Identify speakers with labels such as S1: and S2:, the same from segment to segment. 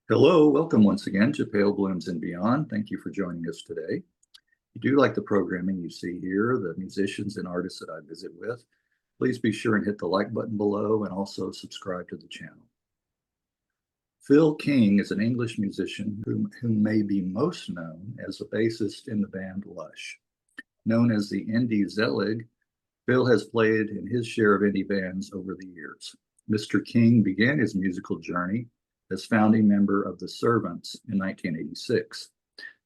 S1: Hello, welcome once again to Pale Blooms and Beyond. Thank you for joining us today. If you do like the programming you see here, the musicians and artists that I visit with, please be sure and hit the like button below and also subscribe to the channel. Phil King is an English musician who may be most known as a bassist in the band Lush. Known as the indie Zelig, Phil has played in his share of indie bands over the years. Mr. King began his musical journey as founding member of The Servants in 1986.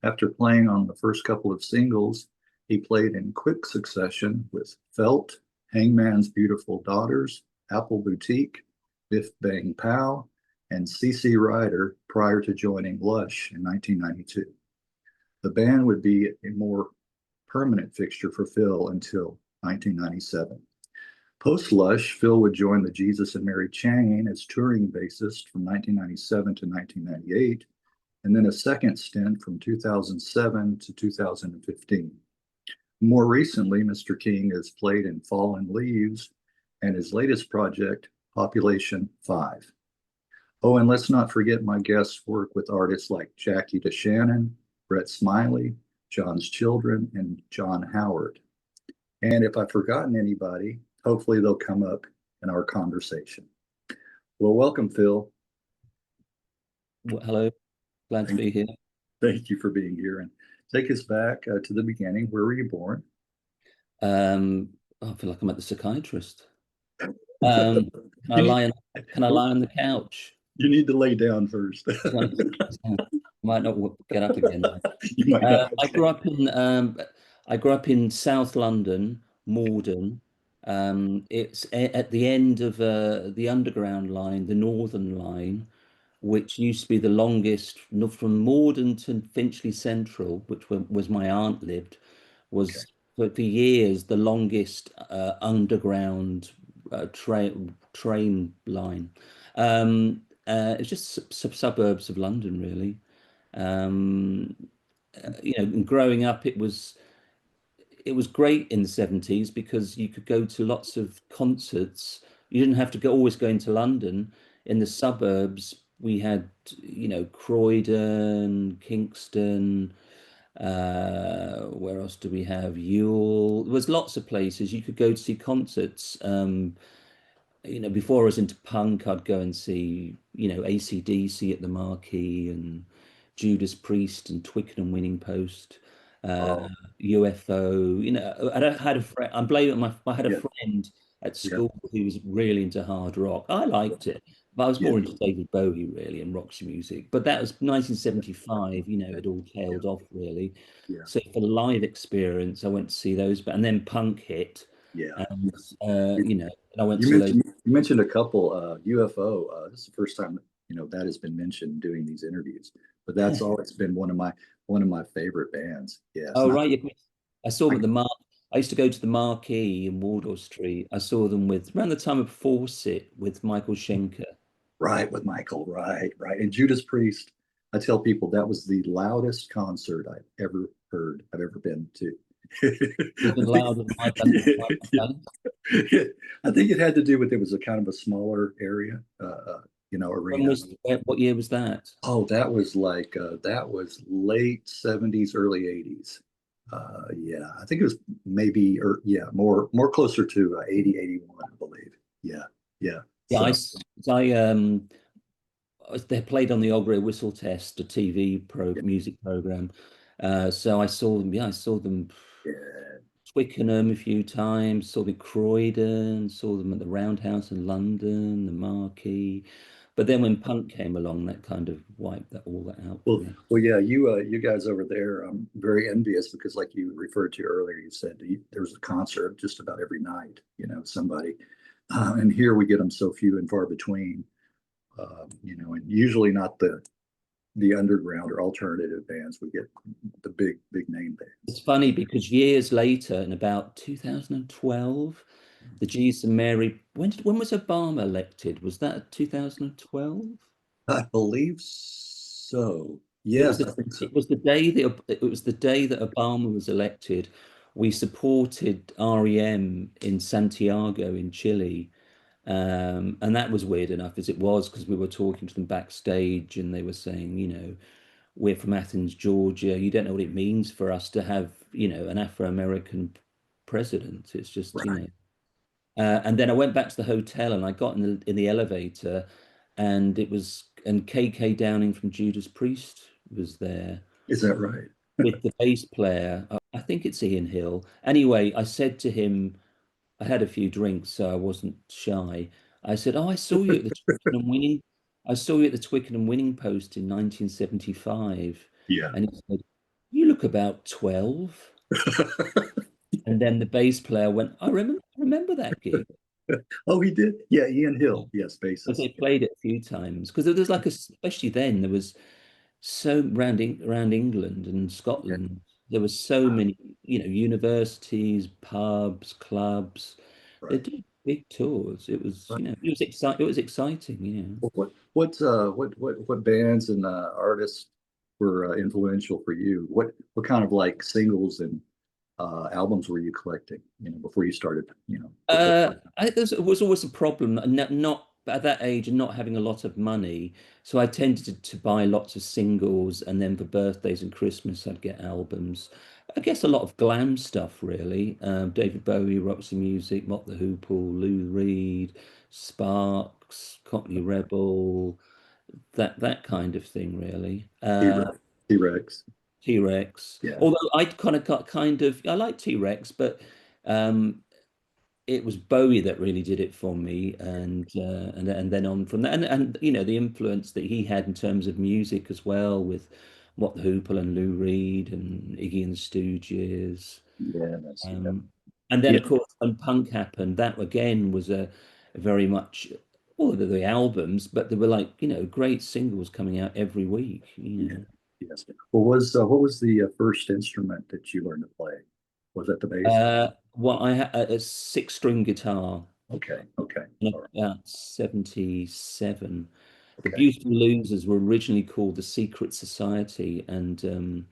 S1: After playing on the first couple of singles, he played in quick succession with Felt, Hangman's Beautiful Daughters, Apple Boutique, Biff Bang Pow, and CC Rider prior to joining Lush in 1992. The band would be a more permanent fixture for Phil until 1997. Post-Lush, Phil would join the Jesus and Mary Chain as touring bassist from 1997 to 1998, and then a second stint from 2007 to 2015. More recently, Mr. King has played in Fallen Leaves and his latest project, Population 5. Oh, and let's not forget my guests work with artists like Jackie DeShannon, Brett Smiley, John's Children, and John Howard. And if I've forgotten anybody, hopefully they'll come up in our conversation. Well, welcome, Phil.
S2: Well, hello, glad to be here.
S1: Thank you for being here. And take us back to the beginning. Where were you born?
S2: I feel like I'm at the psychiatrist. Can I lie on the couch?
S1: You need to lay down first.
S2: Might not get up again.
S1: You might not.
S2: I grew up in South London, Morden. It's at the end of the Underground line, the Northern Line, which used to be the longest from Morden to Finchley Central, which was my aunt lived, was for years the longest underground train line. It's just suburbs of London, really. And growing up, it was great in the 70s because you could go to lots of concerts. You didn't have to always go into London. In the suburbs, we had, Croydon, Kingston, where else do we have? Ewell. There was lots of places you could go to see concerts. Before I was into punk, I'd go and see, AC/DC at the Marquee and Judas Priest and Twickenham Winning Post. UFO. I had a friend. I'm blaming I had a friend at school who was really into hard rock. I liked it, but I was more into David Bowie really and Roxy music. But that was 1975. It all tailed off really.
S1: Yeah.
S2: So for the live experience, I went to see those. But and then punk hit.
S1: Yeah.
S2: And and I went
S1: You
S2: to those.
S1: mentioned a couple UFO. This is the first time that has been mentioned doing these interviews. But that's always been one of my favorite bands. Yes.
S2: Oh, right. I saw them at I used to go to the Marquee in Wardour Street. I saw them around the time of Fawcett with Michael Schenker.
S1: Right, with Michael. Right. And Judas Priest. I tell people that was the loudest concert I've ever been to.
S2: Even louder than my band.
S1: I think it had to do with it was a kind of a smaller area. Arena.
S2: What year was that?
S1: Oh, that was late 70s, early 80s. I think it was maybe, more closer to 80, 81, I believe. Yeah.
S2: They played on the Ogre Whistle Test, a TV music program. So I saw them. I saw them. Twickenham a few times. Saw them at Croydon. Saw them at the Roundhouse in London, the Marquee. But then when punk came along, that kind of wiped all that out.
S1: Well, yeah, you guys over there, I'm very envious because, like you referred to earlier, you said there was a concert just about every night. Somebody, and here we get them so few and far between. And usually not the underground or alternative bands. We get the big name bands.
S2: It's funny because years later, in about 2012. The Jesus and Mary. When was Obama elected? Was that 2012?
S1: I believe so. Yes, I think so.
S2: It was the day that Obama was elected. We supported REM in Santiago in Chile, And that was weird enough as it was, because we were talking to them backstage and they were saying, we're from Athens, Georgia. You don't know what it means for us to have, an Afro-American president. It's just,
S1: Right.
S2: And then I went back to the hotel and I got in the elevator, and KK Downing from Judas Priest was there
S1: Is that right?
S2: with the bass player. I think it's Ian Hill. Anyway, I said to him, I had a few drinks, so I wasn't shy. I said, "Oh, I saw you at the Twickenham winning. I saw you at the Twickenham winning post in 1975."
S1: Yeah.
S2: And he said, "You look about 12." And then the bass player went, I remember that gig.
S1: Oh, he did? Yeah, Ian
S2: Yeah.
S1: Hill. Yes,
S2: But
S1: bassist.
S2: they played it a few times because there was like especially then there was so around England and
S1: Yeah.
S2: Scotland, there were so many, universities, pubs, clubs. They
S1: Right.
S2: did big tours. It was,
S1: Right.
S2: it was exciting.
S1: Well, what bands and artists were influential for you? What kind of like singles and albums were you collecting, before you started, recording?
S2: I think there was always a problem, not at that age and not having a lot of money. So I tended to buy lots of singles, and then for birthdays and Christmas, I'd get albums. I guess a lot of glam stuff, really. David Bowie, Roxy Music, Mott the Hoople, Lou Reed, Sparks, Cockney Rebel, that kind of thing, really.
S1: T-Rex. T-Rex.
S2: T-Rex.
S1: Yeah.
S2: Although I kind of got I like T-Rex, but um, it was Bowie that really did it for me, and then on from that, and the influence that he had in terms of music as well, with Mott the Hoople and Lou Reed and Iggy and the Stooges,
S1: Yeah. That's, yeah.
S2: um, and then
S1: Yeah.
S2: of course when punk happened, that again was a very much, well, the albums, but there were like great singles coming out every week.
S1: Yeah. Yes. Well, what was the first instrument that you learned to play? Was that the bass?
S2: Well, I had a six-string guitar.
S1: Okay. Okay.
S2: In
S1: All right.
S2: about 77. The
S1: Okay.
S2: Beautiful Losers were originally called the Secret Society, and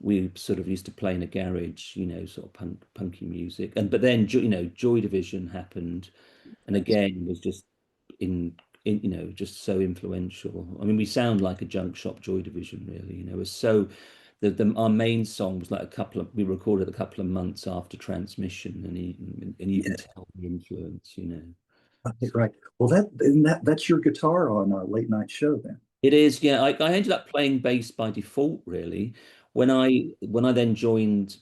S2: we sort of used to play in a garage, sort of punky music. And but then Joy Division happened, and again was just in just so influential. I mean, we sound like a junk shop Joy Division, really. It was so our main song was like we recorded a couple of months after transmission, and you can
S1: Yeah.
S2: tell the influence.
S1: Right. Right. Well, that's your guitar on a late night show then.
S2: It is, yeah. I ended up playing bass by default, really. When I then joined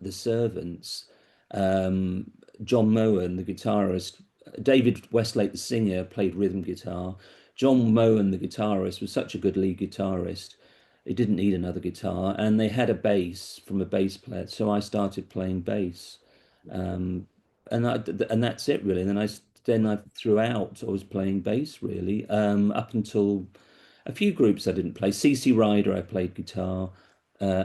S2: the Servants, um, John Moen, the guitarist, David Westlake, the singer, played rhythm guitar. John Moen, the guitarist, was such a good lead guitarist. He didn't need another guitar, and they had a bass from a bass player, so I started playing bass, um, and that's it really. And then I throughout I was playing bass really, up until a few groups I didn't play. CC Rider, I played guitar.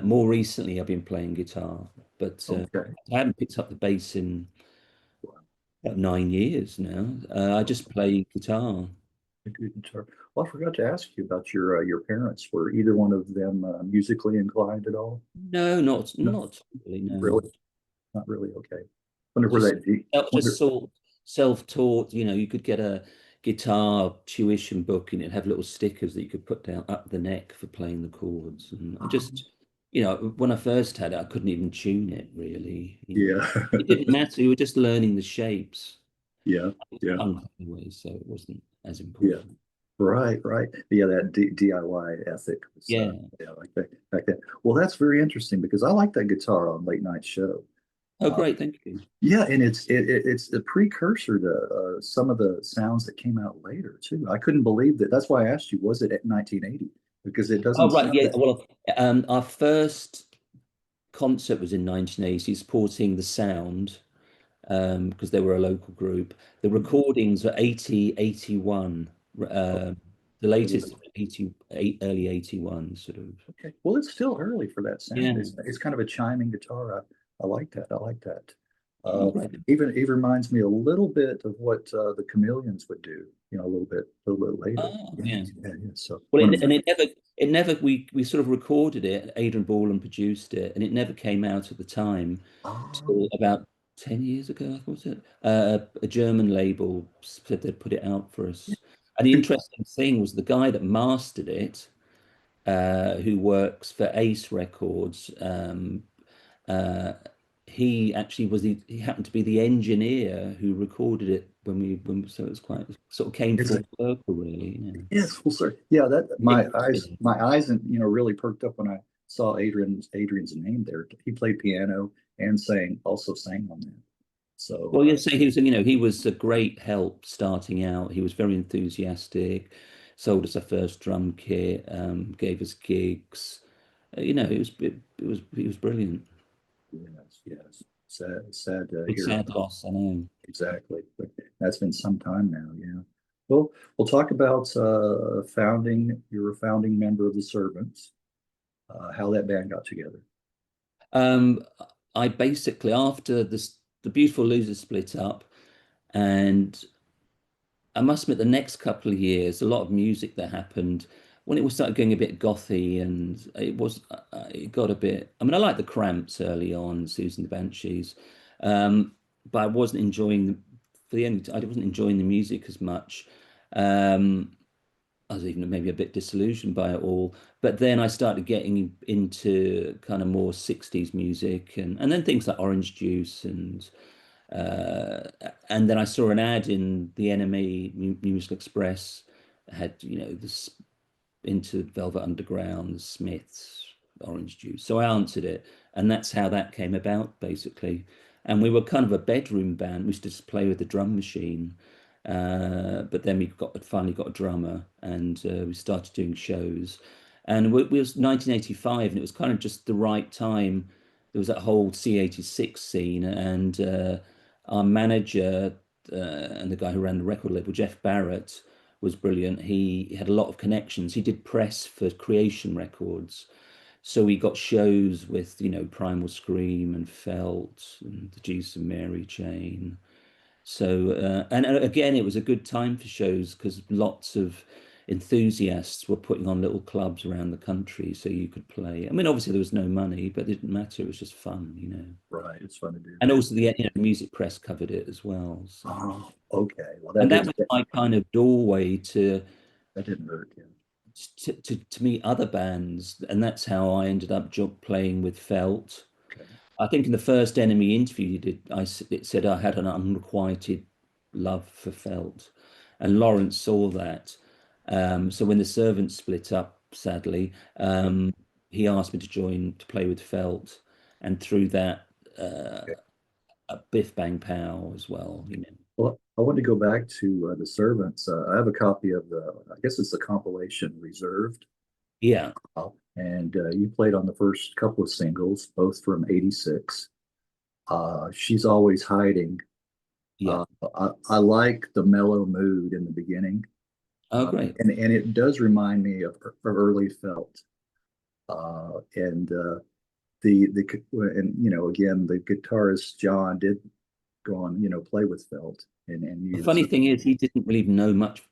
S2: More recently, I've been playing guitar, but
S1: Okay.
S2: I haven't picked up the bass in about 9 years now. I just play guitar.
S1: A good guitar. Well, I forgot to ask you about your parents. Were either one of them musically inclined at all?
S2: No, not
S1: No,
S2: not really. No,
S1: really, not really. Okay. Wonder where
S2: just
S1: that G.
S2: just
S1: Wonder.
S2: sort of self-taught. You could get a guitar tuition book and it'd have little stickers that you could put down up the neck for playing the chords. And I just, when I first had it, I couldn't even tune it really.
S1: Yeah.
S2: It didn't matter. You were just learning the shapes.
S1: Yeah.
S2: It's
S1: Yeah.
S2: punk anyway, so it wasn't as
S1: Yeah.
S2: important.
S1: Right. Right. Yeah. That DIY ethic was,
S2: Yeah.
S1: yeah, like that back then. Well, that's very interesting because I like that guitar on late night show.
S2: Oh,
S1: Uh,
S2: great. Thank you.
S1: yeah, and it's the precursor to some of the sounds that came out later too. I couldn't believe that. That's why I asked you, was it at 1980? Because it doesn't
S2: Oh, right.
S1: sound
S2: Yeah.
S1: that.
S2: Well, our first concert was in 1980, supporting the Sound, because they were a local group. The recordings were 80, 81. Um, the latest 88, early 81, sort of.
S1: Okay. Well, it's still early for that sound.
S2: Yeah.
S1: It's kind of a chiming guitar. I like that. I like that.
S2: Oh,
S1: Uh,
S2: great.
S1: even reminds me a little bit of what the Chameleons would do. A little bit later.
S2: Oh,
S1: Yeah,
S2: yeah.
S1: yeah, yeah. So
S2: Well,
S1: one
S2: it,
S1: of my,
S2: and it never, we sort of recorded it. Adrian Borland produced it, and it never came out at the time
S1: oh,
S2: till about 10 years ago, I thought was it? A German label said they'd put it out for us. And the interesting thing was the guy that mastered it, who works for Ace Records. Uh, he actually he happened to be the engineer who recorded it so it was quite sort of came
S1: It's
S2: full
S1: a,
S2: circle, really.
S1: yes, well, sir. Yeah, that
S2: Interesting.
S1: my eyes, and really perked up when I saw Adrian's name there. He played piano and also sang on that. So,
S2: Well, you say he was, he was a great help starting out. He was very enthusiastic, sold us our first drum kit, gave us gigs. It was brilliant.
S1: yes, yes. Sad to
S2: Big
S1: hear
S2: sad
S1: about.
S2: loss, I know.
S1: Exactly. But that's been some time now. Yeah. Well, we'll talk about founding. You're a founding member of the Servants. How that band got together.
S2: Um, I basically after the Beautiful Loser split up, and I must admit the next couple of years, a lot of music that happened when it was started going a bit gothy, and it got a bit. I mean, I liked the Cramps early on, Susan the Banshees, um, but I wasn't enjoying I wasn't enjoying the music as much. Um, I was even maybe a bit disillusioned by it all. But then I started getting into kind of more 60s music, and then things like Orange Juice, uh, and then I saw an ad in the NME Musical Express had, this into Velvet Underground, Smiths, Orange Juice. So I answered it, and that's how that came about, basically. And we were kind of a bedroom band. We used to just play with the drum machine. But then finally got a drummer, and we started doing shows. And we was 1985, and it was kind of just the right time. There was that whole C86 scene, and our manager and the guy who ran the record label, Jeff Barrett, was brilliant. He had a lot of connections. He did press for Creation Records. So we got shows with, Primal Scream and Felt and the Jesus and Mary chain. So, and again, it was a good time for shows because lots of enthusiasts were putting on little clubs around the country so you could play. I mean, obviously there was no money, but it didn't matter. It was just fun.
S1: Right. It's fun to do
S2: And
S1: that.
S2: also the music press covered it as well. So,
S1: Oh, okay. Well,
S2: and that was my kind of doorway
S1: that didn't hurt. Yeah.
S2: to meet other bands, and that's how I ended up job playing with Felt.
S1: Okay.
S2: I think in the first Enemy interview you did, it said I had an unrequited love for Felt, and Lawrence saw that. So when the Servants split up, sadly, he asked me to join to play with Felt, and through that,
S1: Okay.
S2: Biff Bang Pow as well.
S1: Well, I want to go back to the Servants. I have a copy of I guess it's the compilation Reserved.
S2: Yeah,
S1: And you played on the first couple of singles, both from '86. She's Always Hiding.
S2: yeah.
S1: I like the mellow mood in the beginning.
S2: Oh, great.
S1: And it does remind me of early Felt. And and again, the guitarist John did go on, play with Felt and
S2: The
S1: use.
S2: funny thing is, he didn't really know much.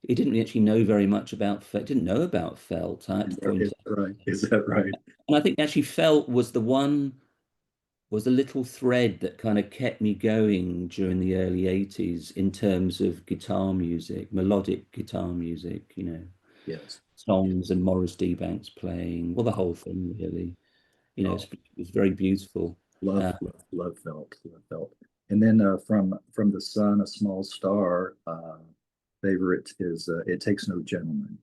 S2: He didn't actually know very much about Felt. Didn't know about Felt. I had to point
S1: Is
S2: out.
S1: that right? Is that right?
S2: And I think actually Felt was a little thread that kind of kept me going during the early 80s in terms of guitar music, melodic guitar music,
S1: Yes.
S2: songs and Morris D. Banks playing, well, the whole thing really,
S1: Oh,
S2: it was very beautiful.
S1: love,
S2: Uh,
S1: love, love Felt, love Felt. And then from the Sun, A Small Star. Favorite is It Takes No Gentleman.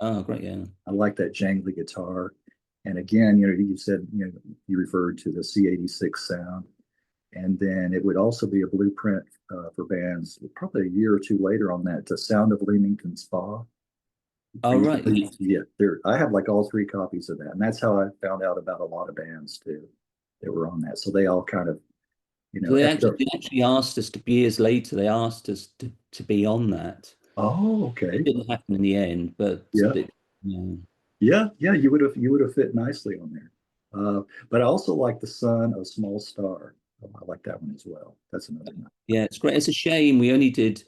S2: oh, great, yeah.
S1: I like that jangly guitar. And again, you said, you referred to the C86 sound. And then it would also be a blueprint for bands probably a year or two later on that, The Sound of Leamington Spa.
S2: Oh, right, yeah.
S1: Yeah, there. I have like all three copies of that, and that's how I found out about a lot of bands too that were on that. So they all kind of,
S2: So
S1: echo.
S2: they actually asked us to, years later, they asked us to be on that.
S1: Oh,
S2: It
S1: okay.
S2: didn't happen in the end, but
S1: Yeah,
S2: yeah.
S1: yeah, yeah. You would have fit nicely on there. But I also like The Sun of Small Star. I like that one as well. That's another one.
S2: Yeah, it's great. It's a shame we only did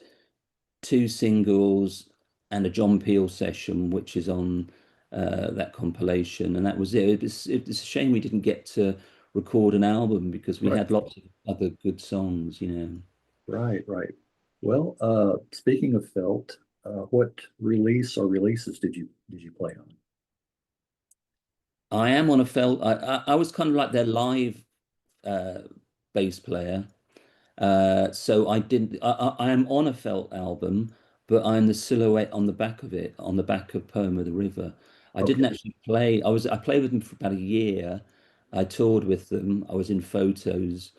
S2: two singles and a John Peel session, which is on that compilation, and that was it. It's a shame we didn't get to record an album because we
S1: Right.
S2: had lots of other good songs, you know.
S1: Right, right. Well, speaking of Felt, what release or releases did you play on?
S2: I am on a felt. I was kind of like their live uh, bass player. So I didn't. I am on a felt album, but I'm the silhouette on the back of it, on the back of Poem of the River. I didn't
S1: Okay.
S2: actually play. I played with them for about a year. I toured with them. I was in photos.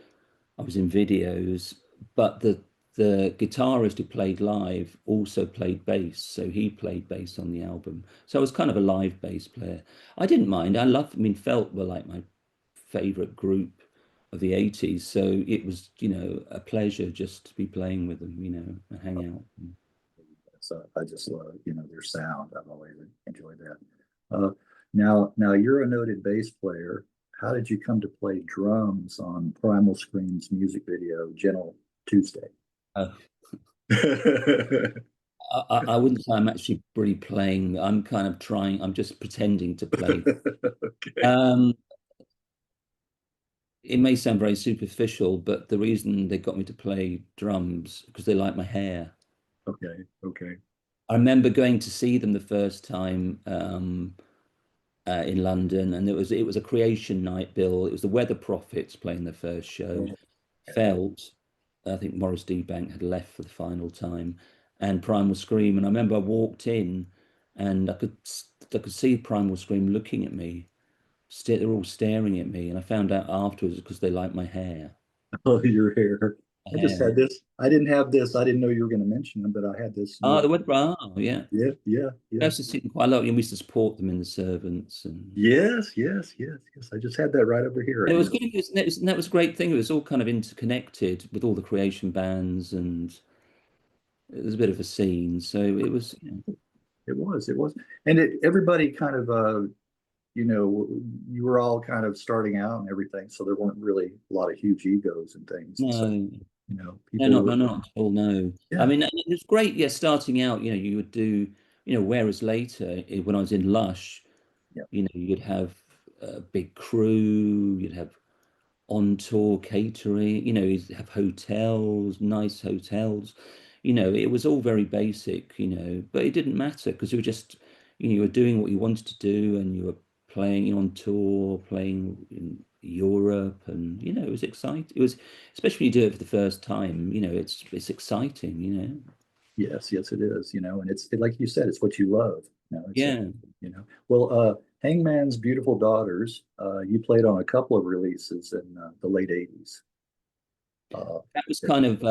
S2: I was in videos. But the guitarist who played live also played bass, so he played bass on the album. So I was kind of a live bass player. I didn't mind. I mean, Felt were like my favorite group of the 80s. So it was, a pleasure just to be playing with them, and hang out.
S1: So I just love, their sound. I've always enjoyed that. Uh, now you're a noted bass player. How did you come to play drums on Primal Scream's music video, Gentle Tuesday?
S2: Uh, I wouldn't say I'm actually really playing. I'm kind of trying, I'm just pretending to play.
S1: Okay.
S2: Um, it may sound very superficial, but the reason they got me to play drums because they like my hair.
S1: Okay. Okay.
S2: I remember going to see them the first time in London, and it was a creation night bill. It was the Weather Prophets playing their first show.
S1: Oh,
S2: Felt, I think Morris D. Bank had left for the final time, and Primal Scream. And I remember I walked in, and I could see Primal Scream looking at me. They're all staring at me, and I found out afterwards because they like my hair.
S1: oh, your hair. I just
S2: Hair.
S1: had this. I didn't have this. I didn't know you were going to mention them, but I had this
S2: Oh,
S1: note.
S2: the Weather. Oh, yeah.
S1: Yeah, yeah,
S2: I
S1: yeah.
S2: used to see them quite a lot. And we used to support them in the servants, and
S1: Yes, yes, yes, yes. I just had that right over here.
S2: And it was good. And that was a great thing. It was all kind of interconnected with all the creation bands, and it was a bit of a scene. So it was,
S1: It was, and everybody kind of, you were all kind of starting out and everything, so there weren't really a lot of huge egos and things, and so
S2: no, no,
S1: people
S2: not
S1: were,
S2: no, not at all. No, I
S1: yeah,
S2: mean, it was great. Yeah, starting out, you would do, whereas later when I was in Lush,
S1: yeah.
S2: you'd have a big crew, you'd have on tour catering, you'd have hotels, nice hotels. It was all very basic, but it didn't matter because you were just, you were doing what you wanted to do and you were playing on tour, playing in Europe, and it was exciting. It was, especially when you do it for the first time, it's exciting,
S1: Yes, yes, it is, and like you said, it's what you love. It's
S2: Yeah.
S1: well, Hangman's Beautiful Daughters, you played on a couple of releases in the late 80s. Uh,
S2: That was
S1: yeah,
S2: kind of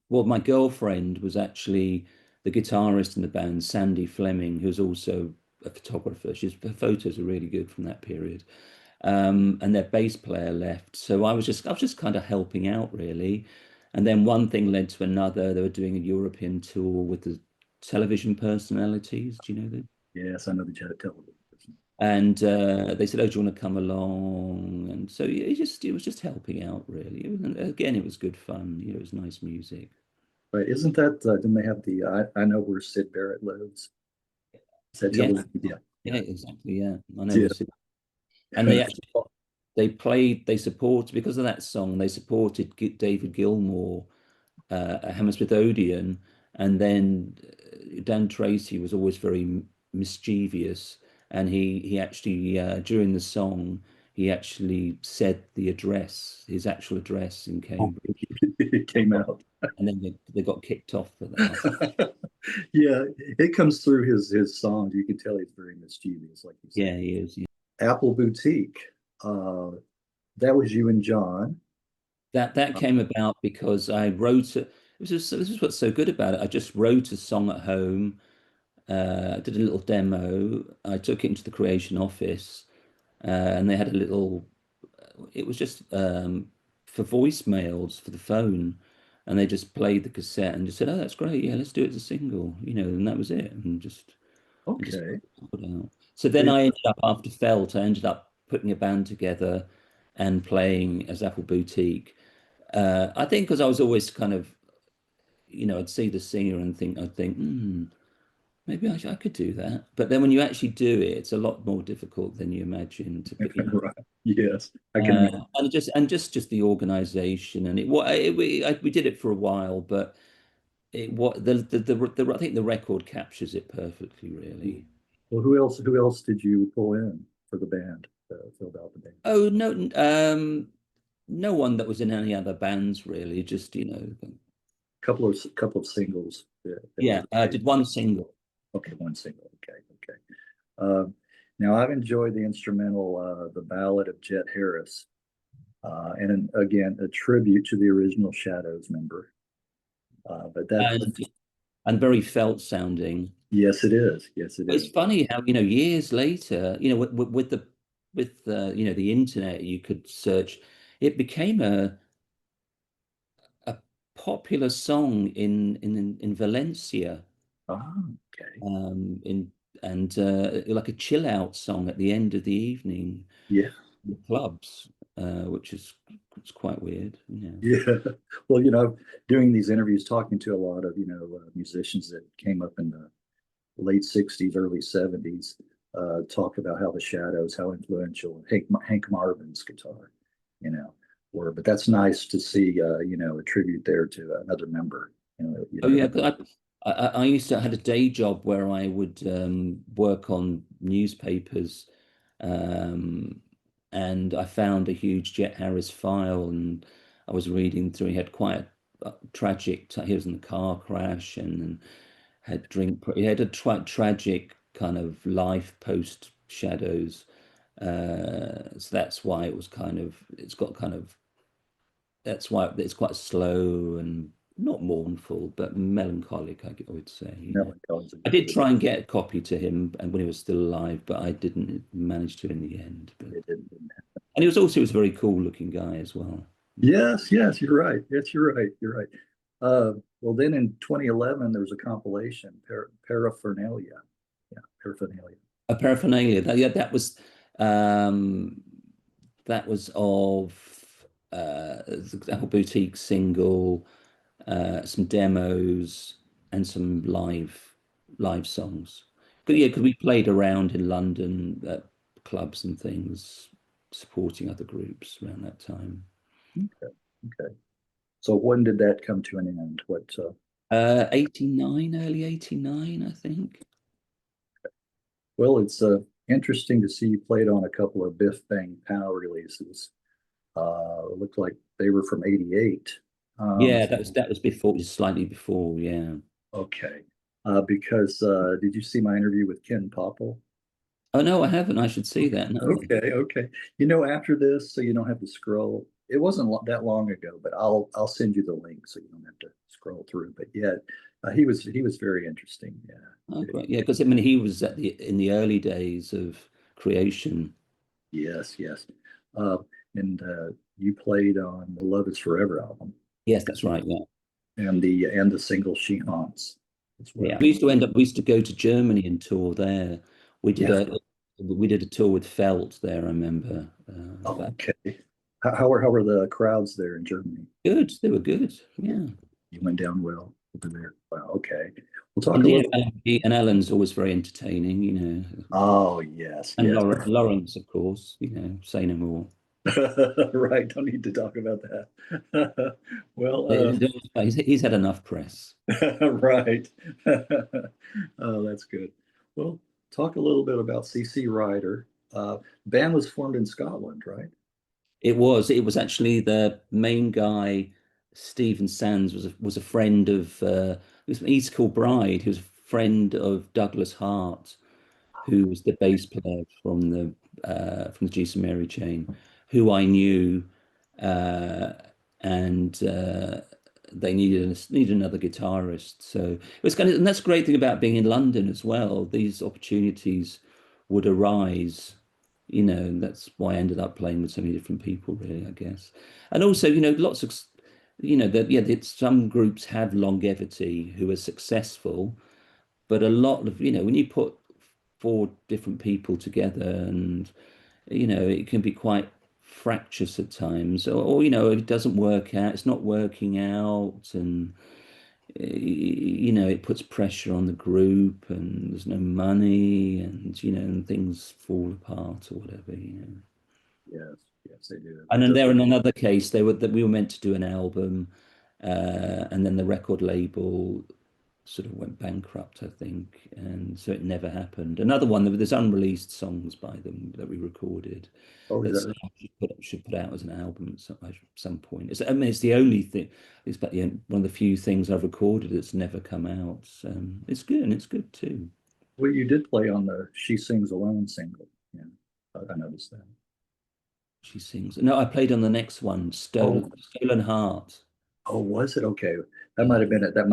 S2: well, my girlfriend was actually the guitarist in the band, Sandy Fleming, who's also a photographer. Her photos are really good from that period. And their bass player left, so I was just kind of helping out really. And then one thing led to another. They were doing a European tour with the television personalities. Do you know that?
S1: yes, I know the Jet Television.
S2: And they said, "Oh, do you want to come along?" And so it was just helping out, really. And again, it was good fun. It was nice music.
S1: But isn't that, didn't they have I know where Sid Barrett lives? Is that
S2: Yeah,
S1: television? Yeah,
S2: yeah,
S1: yeah,
S2: exactly. Yeah, I know
S1: yeah.
S2: this. And they actually they supported because of that song. They supported David Gilmour at Hammersmith Odeon, and then Dan Tracy was always very mischievous, and he actually during the song he actually said his actual address in Cambridge,
S1: It came out.
S2: and then they got kicked off for that after.
S1: Yeah, it comes through his songs. You can tell he's very mischievous, like you said.
S2: Yeah, he is. Yeah.
S1: Apple Boutique. Uh, that was you and John.
S2: That
S1: Uh,
S2: came about because I wrote it. This is what's so good about it. I just wrote a song at home. I did a little demo. I took it into the creation office, and they had a little. It was just for voicemails for the phone, and they just played the cassette and just said, "Oh, that's great. Yeah, let's do it as a single." And that was it. And just
S1: okay.
S2: put it out. So then I ended up after Felt. I ended up putting a band together and playing as Apple Boutique. I think because I was always kind of, I'd see the singer and I'd think, maybe I could do that. But then when you actually do it, it's a lot more difficult than you imagine to,
S1: Right. Yes, I can imagine.
S2: And just the organization, and we did it for a while, but it what the I think the record captures it perfectly, really.
S1: Well, who else did you pull in for the band, filled out the band?
S2: Oh no, no one that was in any other bands really. Just
S1: Couple of singles that
S2: yeah.
S1: were
S2: I did one single.
S1: okay, one single. Okay, okay. Um, Now I've enjoyed the instrumental, "The Ballad of Jet Harris," and again a tribute to the original Shadows member. But that's
S2: And very felt sounding.
S1: yes, it is. Yes, it
S2: It's
S1: is.
S2: funny how, years later, with the internet, you could search. It became a popular song in Valencia,
S1: Ah, okay.
S2: in and like a chill out song at the end of the evening
S1: Yeah,
S2: in the clubs, which is it's quite weird. Yeah.
S1: yeah. Well, doing these interviews, talking to a lot of musicians that came up in the late '60s, early '70s, talk about how the Shadows, how influential Hank Marvin's guitar, you know, were. But that's nice to see, a tribute there to another member.
S2: Oh yeah, 'cause I used to had a day job where I would work on newspapers, um, and I found a huge Jet Harris file, and I was reading through. He had quite a tragic. He was in a car crash and had drink. He had a tragic kind of life post Shadows. So that's why it was kind of. It's got kind of that's why it's quite slow and not mournful, but melancholic, I would say.
S1: Melancholy's a
S2: I
S1: good
S2: did
S1: word.
S2: try and get a copy to him and when he was still alive, but I didn't manage to in the end. But
S1: It didn't.
S2: and he was a very cool looking guy as well.
S1: Yes, yes, you're right. Yes, you're right. You're right. Well, then in 2011, there was a compilation, Paraphernalia. Yeah, Paraphernalia.
S2: A paraphernalia. Yeah, um that was of for example, boutique single, some demos, and some live songs. Yeah, because we played around in London at clubs and things, supporting other groups around that time.
S1: Okay, okay. So when did that come to an end?
S2: 89, early 89, I think.
S1: Well, it's interesting to see you played on a couple of Biff Bang Pow releases. It looked like they were from '88.
S2: Yeah, that was before, just slightly before. Yeah.
S1: Okay. Because did you see my interview with Ken Popple?
S2: Oh no, I haven't. I should see that. No.
S1: Okay, okay. After this, so you don't have to scroll. It wasn't that long ago, but I'll send you the link so you don't have to scroll through. But yeah, he was very interesting.
S2: Oh,
S1: Yeah.
S2: great. Yeah, because I mean, he was in the early days of creation.
S1: Yes, yes. Uh, and you played on the Love Is Forever album
S2: Yes, that's right. Yeah.
S1: and the single She Haunts as
S2: Yeah,
S1: well.
S2: we used to go to Germany and tour there. We did
S1: Yeah.
S2: a tour with Felt there, I remember.
S1: Oh,
S2: But
S1: okay. How were the crowds there in Germany?
S2: good, they were good. Yeah.
S1: You went down well over there. Wow. Okay. We'll talk
S2: And
S1: a
S2: yeah,
S1: little.
S2: and Alan's always very entertaining,
S1: Oh, yes,
S2: And
S1: yes.
S2: Lawrence, of course, say no more.
S1: Right. Don't need to talk about that. Well,
S2: He's had enough press.
S1: right. Oh, that's good. Well, talk a little bit about CC Ryder. Band was formed in Scotland, right?
S2: It was actually the main guy, Stephen Sands, was a friend of it was East Kilbride, who was a friend of Douglas Hart, who was the bass player from the Juice and Mary chain, who I knew, uh, and they needed another guitarist. So it was and that's the great thing about being in London as well. These opportunities would arise, and that's why I ended up playing with so many different people, really, I guess. And also, lots of, that yeah, some groups have longevity who are successful, but a lot of, when you put four different people together, and it can be quite fractious at times, or it doesn't work out, it's not working out, and it puts pressure on the group, and there's no money, and and things fall apart or whatever.
S1: Yes, yes, they do.
S2: And
S1: It
S2: then
S1: does
S2: there
S1: look.
S2: in another case, they were that we were meant to do an album, and then the record label sort of went bankrupt, I think, and so it never happened. Another one, there's unreleased songs by them that we recorded
S1: Oh, is
S2: that
S1: that?
S2: should put out as an album at some point. I mean, it's the only thing. It's but yeah, one of the few things I've recorded that's never come out. It's good, and it's good too.
S1: Well, you did play on the "She Sings Alone" single. Yeah, I noticed that.
S2: She sings. No, I played on the next one,
S1: Oh,
S2: Stolen Heart.
S1: oh, was it okay?
S2: Yeah.
S1: That might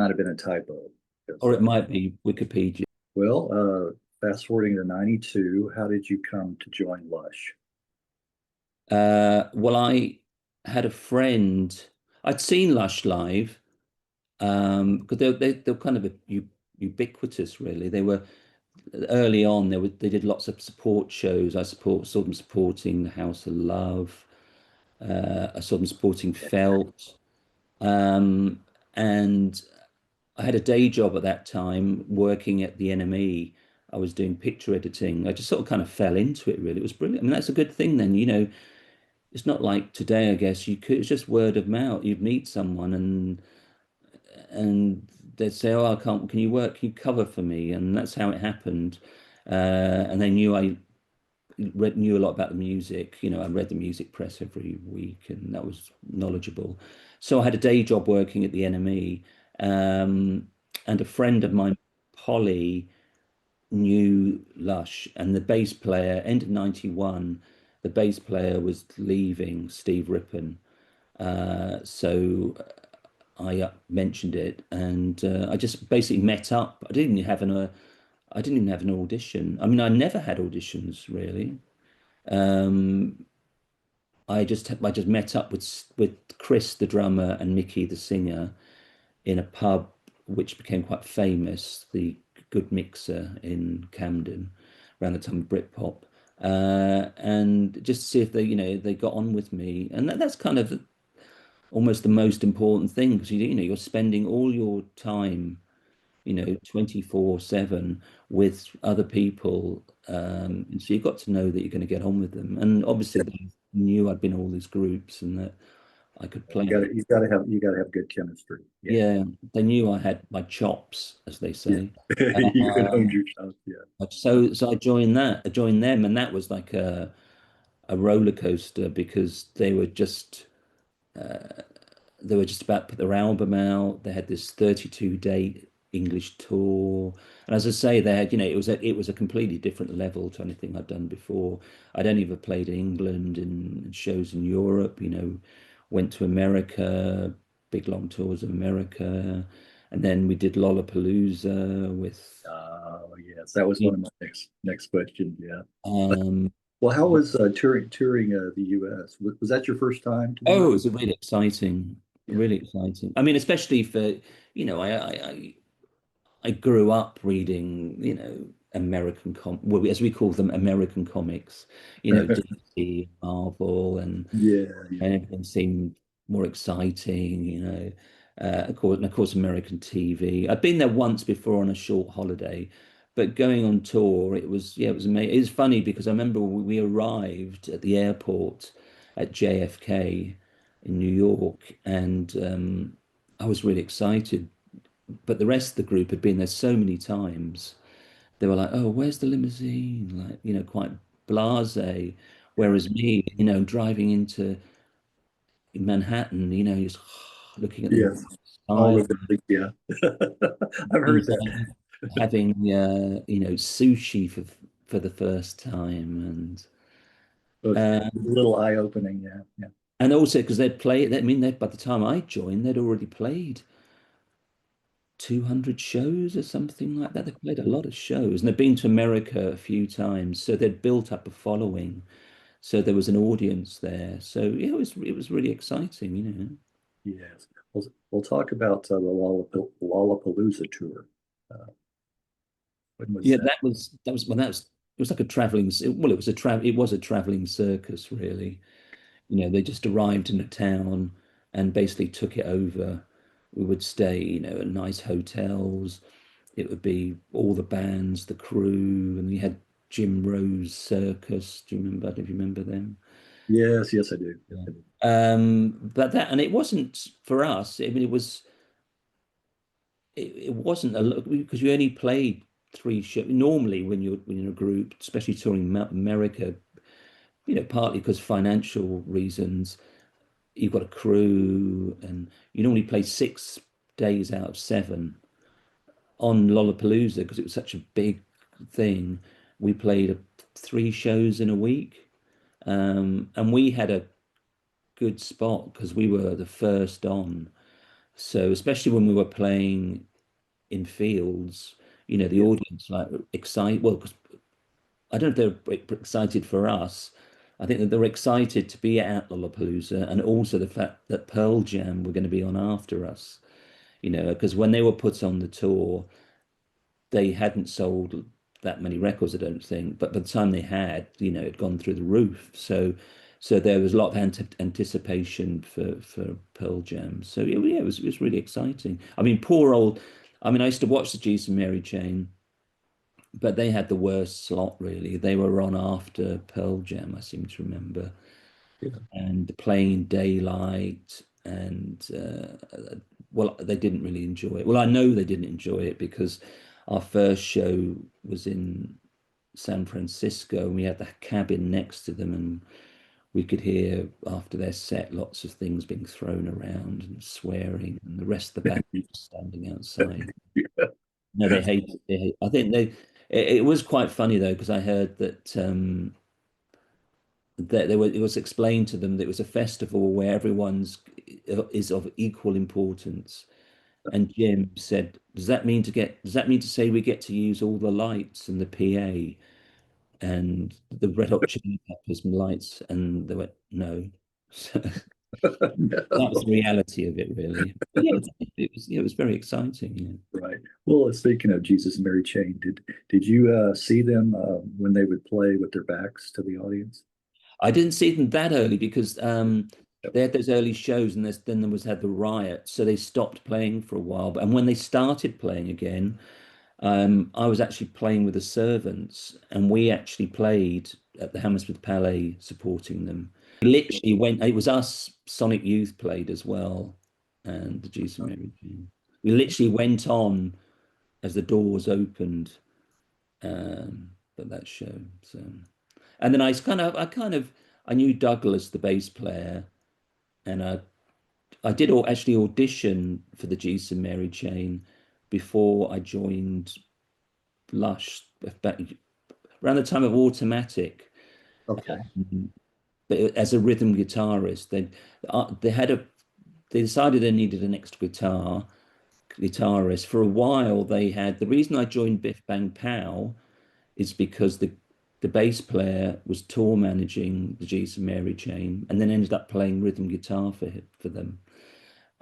S1: have been a typo. 'Cause,
S2: Or it might be Wikipedia.
S1: well, fast forwarding to '92, how did you come to join Lush?
S2: Well, I had a friend. I'd seen Lush live, because they're kind of ubiquitous, really. They were early on. They did lots of support shows. Saw them supporting the House of Love. I saw them supporting Felt, um, and I had a day job at that time working at the NME. I was doing picture editing. I just sort of kind of fell into it, really. It was brilliant. I mean, that's a good thing then, it's not like today, I guess. It's just word of mouth. You'd meet someone and they'd say, "Oh, I can't. Can you work? Can you cover for me?" And that's how it happened. And they knew I knew a lot about the music. I read the music press every week, and that was knowledgeable. So I had a day job working at the NME, and a friend of mine, Polly, knew Lush, and the bass player, end of '91, the bass player was leaving, Steve Rippon. So I mentioned it, and I just basically met up. I didn't even have an audition. I mean, I never had auditions really. Um, I just met up with Chris, the drummer, and Mickey, the singer, in a pub which became quite famous, the Good Mixer in Camden, around the time of Britpop, and just to see if they got on with me, and that's kind of almost the most important thing because you're spending all your time 24/7 with other people, and so you've got to know that you're going to get on with them, and obviously they knew I'd been in all these groups and that I could play.
S1: You gotta have good chemistry. Yeah,
S2: Yeah, they knew I had my chops, as they
S1: yeah.
S2: say.
S1: You could own
S2: Um,
S1: your shop. Yeah,
S2: so I joined that. I joined them, and that was like a roller coaster because they were just about to put their album out. They had this 32-day English tour, and as I say, they had it was a completely different level to anything I'd done before. I'd only ever played in England and shows in Europe. Went to America, big long tours of America, and then we did Lollapalooza with.
S1: yes, that was one of my next questions. Yeah.
S2: Um,
S1: Well, how was touring the U.S.? Was that your first time to do
S2: oh, it
S1: that?
S2: was really exciting,
S1: Yeah.
S2: really exciting. I mean, especially for I grew up reading, American well, as we call them, American comics, DC, Marvel,
S1: Yeah, yeah,
S2: and everything seemed more exciting, of course, American TV. I'd been there once before on a short holiday, but going on tour, yeah, it was amazing. It was funny because I remember we arrived at the airport at JFK in New York, and I was really excited, but the rest of the group had been there so many times. They were like, "Oh, where's the limousine?" Like, quite blasé.
S1: yeah.
S2: Whereas me, driving into Manhattan, just looking at the
S1: Yes, all
S2: skyline,
S1: of it. Yeah, I've heard
S2: things
S1: that.
S2: like having sushi for the first time,
S1: It's
S2: uh,
S1: a little eye-opening. Yeah, yeah,
S2: and also because they'd played. I mean, by the time I joined, they'd already played 200 shows or something like that. They played a lot of shows, and they've been to America a few times, so they'd built up a following. So there was an audience there. So yeah, it was really exciting.
S1: yes. We'll talk about the Lollapalooza tour. Uh, when was
S2: Yeah,
S1: that?
S2: it was like a traveling. Well, it was a traveling circus, really. They just arrived in a town and basically took it over. We would stay, at nice hotels. It would be all the bands, the crew, and we had Jim Rose Circus. Do you remember? Do you remember them?
S1: Yes, yes, I do. Yes,
S2: Yeah.
S1: I do.
S2: But that, and it wasn't for us. I mean, it wasn't a lot because you only played three shows. Normally, when you're in a group, especially touring America, partly because financial reasons, you've got a crew, and you normally play 6 days out of 7 on Lollapalooza because it was such a big thing. We played 3 shows in a week, and we had a good spot because we were the first on. So especially when we were playing in fields, the
S1: Yeah.
S2: audience like excited. Well, because I don't know if they're excited for us. I think that they're excited to be at Lollapalooza, and also the fact that Pearl Jam were going to be on after us. Because when they were put on the tour, they hadn't sold that many records, I don't think. But by the time they had, it'd gone through the roof. So there was a lot of anticipation for Pearl Jam. So yeah, it was really exciting. I mean, poor old. I mean, I used to watch the Jesus and Mary Chain, but they had the worst slot really. They were on after Pearl Jam, I seem to remember,
S1: Yeah.
S2: and playing daylight, and well, they didn't really enjoy it. Well, I know they didn't enjoy it because our first show was in San Francisco, and we had the cabin next to them, and we could hear after their set lots of things being thrown around and swearing, and the rest of the band was standing outside. No, they hate it. I think it was quite funny though, because I heard that it was explained to them that it was a festival where everyone's is of equal importance. And Jim said, does that mean to say we get to use all the lights and the PA and the Red Hot Chili Peppers lights? And they went, no. So that was
S1: No.
S2: the reality of it, really. But yeah, it was very exciting. Yeah.
S1: Right. Well, speaking of Jesus and Mary Chain, did you see them when they would play with their backs to the audience?
S2: I didn't see them that early because
S1: Yep.
S2: they had those early shows, and then there was had the riot, so they stopped playing for a while. And when they started playing again, I was actually playing with the servants, and we actually played at the Hammersmith Palais supporting them. We literally went. It was us. Sonic Youth played as well, and the Juice and Mary Jane. We literally went on as the doors opened, at that show. So. And then I knew Douglas, the bass player, and I did actually audition for the Jesus and Mary Chain before I joined Lush back around the time of Automatic.
S1: Okay.
S2: But as a rhythm guitarist, they decided they needed an extra guitarist. For a while, they had the reason I joined Biff Bang Pow is because the bass player was tour managing the Jesus and Mary Chain, and then ended up playing rhythm guitar for them.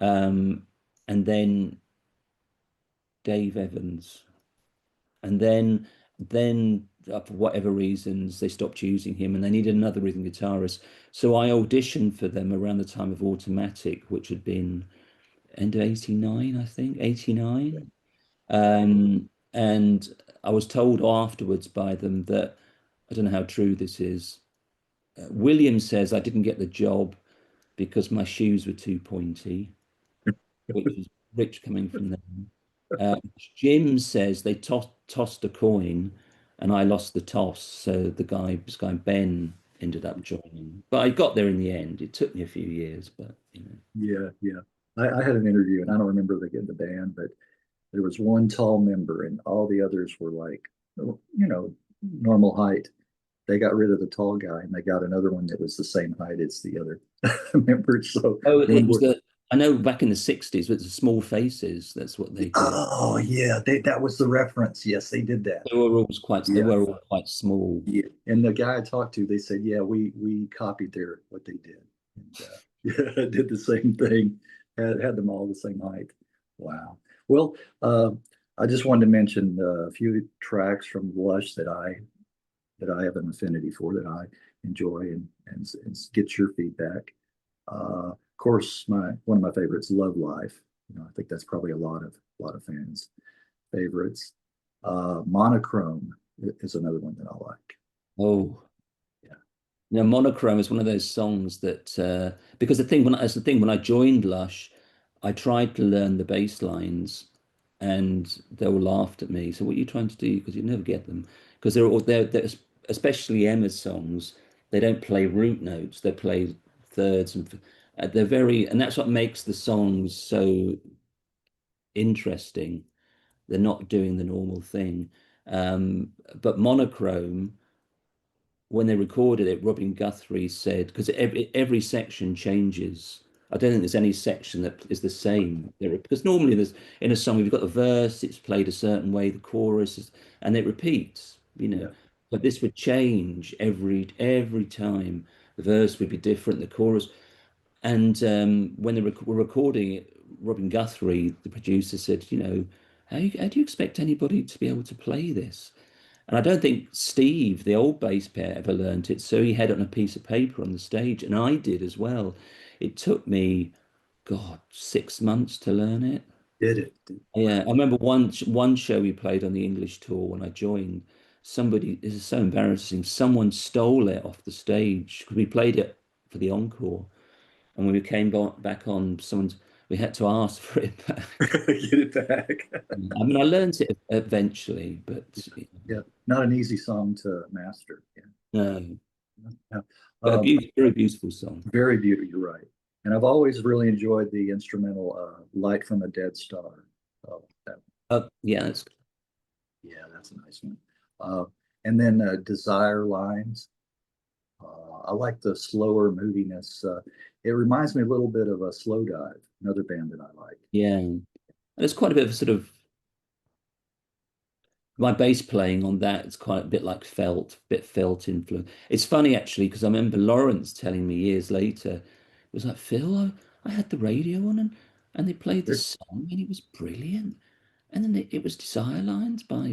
S2: Um, and then Dave Evans, and then for whatever reasons they stopped using him, and they needed another rhythm guitarist. So I auditioned for them around the time of Automatic, which had been end of '89, I think, '89. And I was told afterwards by them that I don't know how true this is. William says I didn't get the job because my shoes were too pointy, which is rich coming from them. Jim says they tossed a coin and I lost the toss. So this guy Ben ended up joining. But I got there in the end. It took me a few years, but
S1: Yeah, yeah. I had an interview, and I don't remember the band, but there was one tall member, and all the others were like, normal height. They got rid of the tall guy, and they got another one that was the same height as the other members. So
S2: Oh,
S1: when
S2: it was
S1: we're,
S2: I know back in the 60s with the small faces, that's what they did.
S1: oh yeah, that was the reference. Yes, they did that.
S2: They
S1: Yeah,
S2: were all quite small.
S1: yeah. And the guy I talked to, they said, yeah, we copied what they did, and yeah, did the same thing. Had them all the same height. Wow. Well, I just wanted to mention a few tracks from Lush that I have an affinity for, that I enjoy, and get your feedback. Of course, my one of my favorites, Love Life. I think that's probably a lot of fans' favorites. Monochrome is another one that I like.
S2: Oh,
S1: Yeah.
S2: You know, Monochrome is one of those songs that because that's the thing when I joined Lush, I tried to learn the bass lines, and they all laughed at me. So what are you trying to do? Because you never get them because they're especially Emma's songs. They don't play root notes. They play thirds and they're very and that's what makes the songs so interesting. They're not doing the normal thing. But Monochrome when they recorded it, Robin Guthrie said, because every section changes. I don't think there's any section that is the same. Because normally there's in a song, you've got the verse, it's played a certain way, the chorus, and it repeats, you know.
S1: Yeah.
S2: But this would change every time. The verse would be different, the chorus. And when they were recording it, Robin Guthrie, the producer, said, you know, how do you expect anybody to be able to play this? And I don't think Steve, the old bass player, ever learnt it. So he had it on a piece of paper on the stage, and I did as well. It took me, God, 6 months to learn it.
S1: Did it?
S2: Yeah, I remember one show we played on the English tour when I joined. Somebody, this is so embarrassing. Someone stole it off the stage because we played it for the encore, and when we came back on, we had to ask for it back.
S1: Get it back.
S2: I mean, I learned it eventually, but
S1: Yeah, not an easy song to master. Yeah.
S2: no.
S1: Yeah.
S2: But
S1: Um,
S2: very beautiful song.
S1: very beautiful. You're right. And I've always really enjoyed the instrumental "Light from a Dead Star." Oh,
S2: Yeah, it's
S1: yeah, that's a nice one. Uh, and then "Desire Lines." I like the slower moodiness. It reminds me a little bit of a Slow Dive, another band that I like.
S2: yeah. And it's quite a bit of sort of my bass playing on that. It's quite a bit like bit felt influence. It's funny actually because I remember Lawrence telling me years later, it was like Phil, I had the radio on and they played this song and it was brilliant. And then it was Desire Lines by.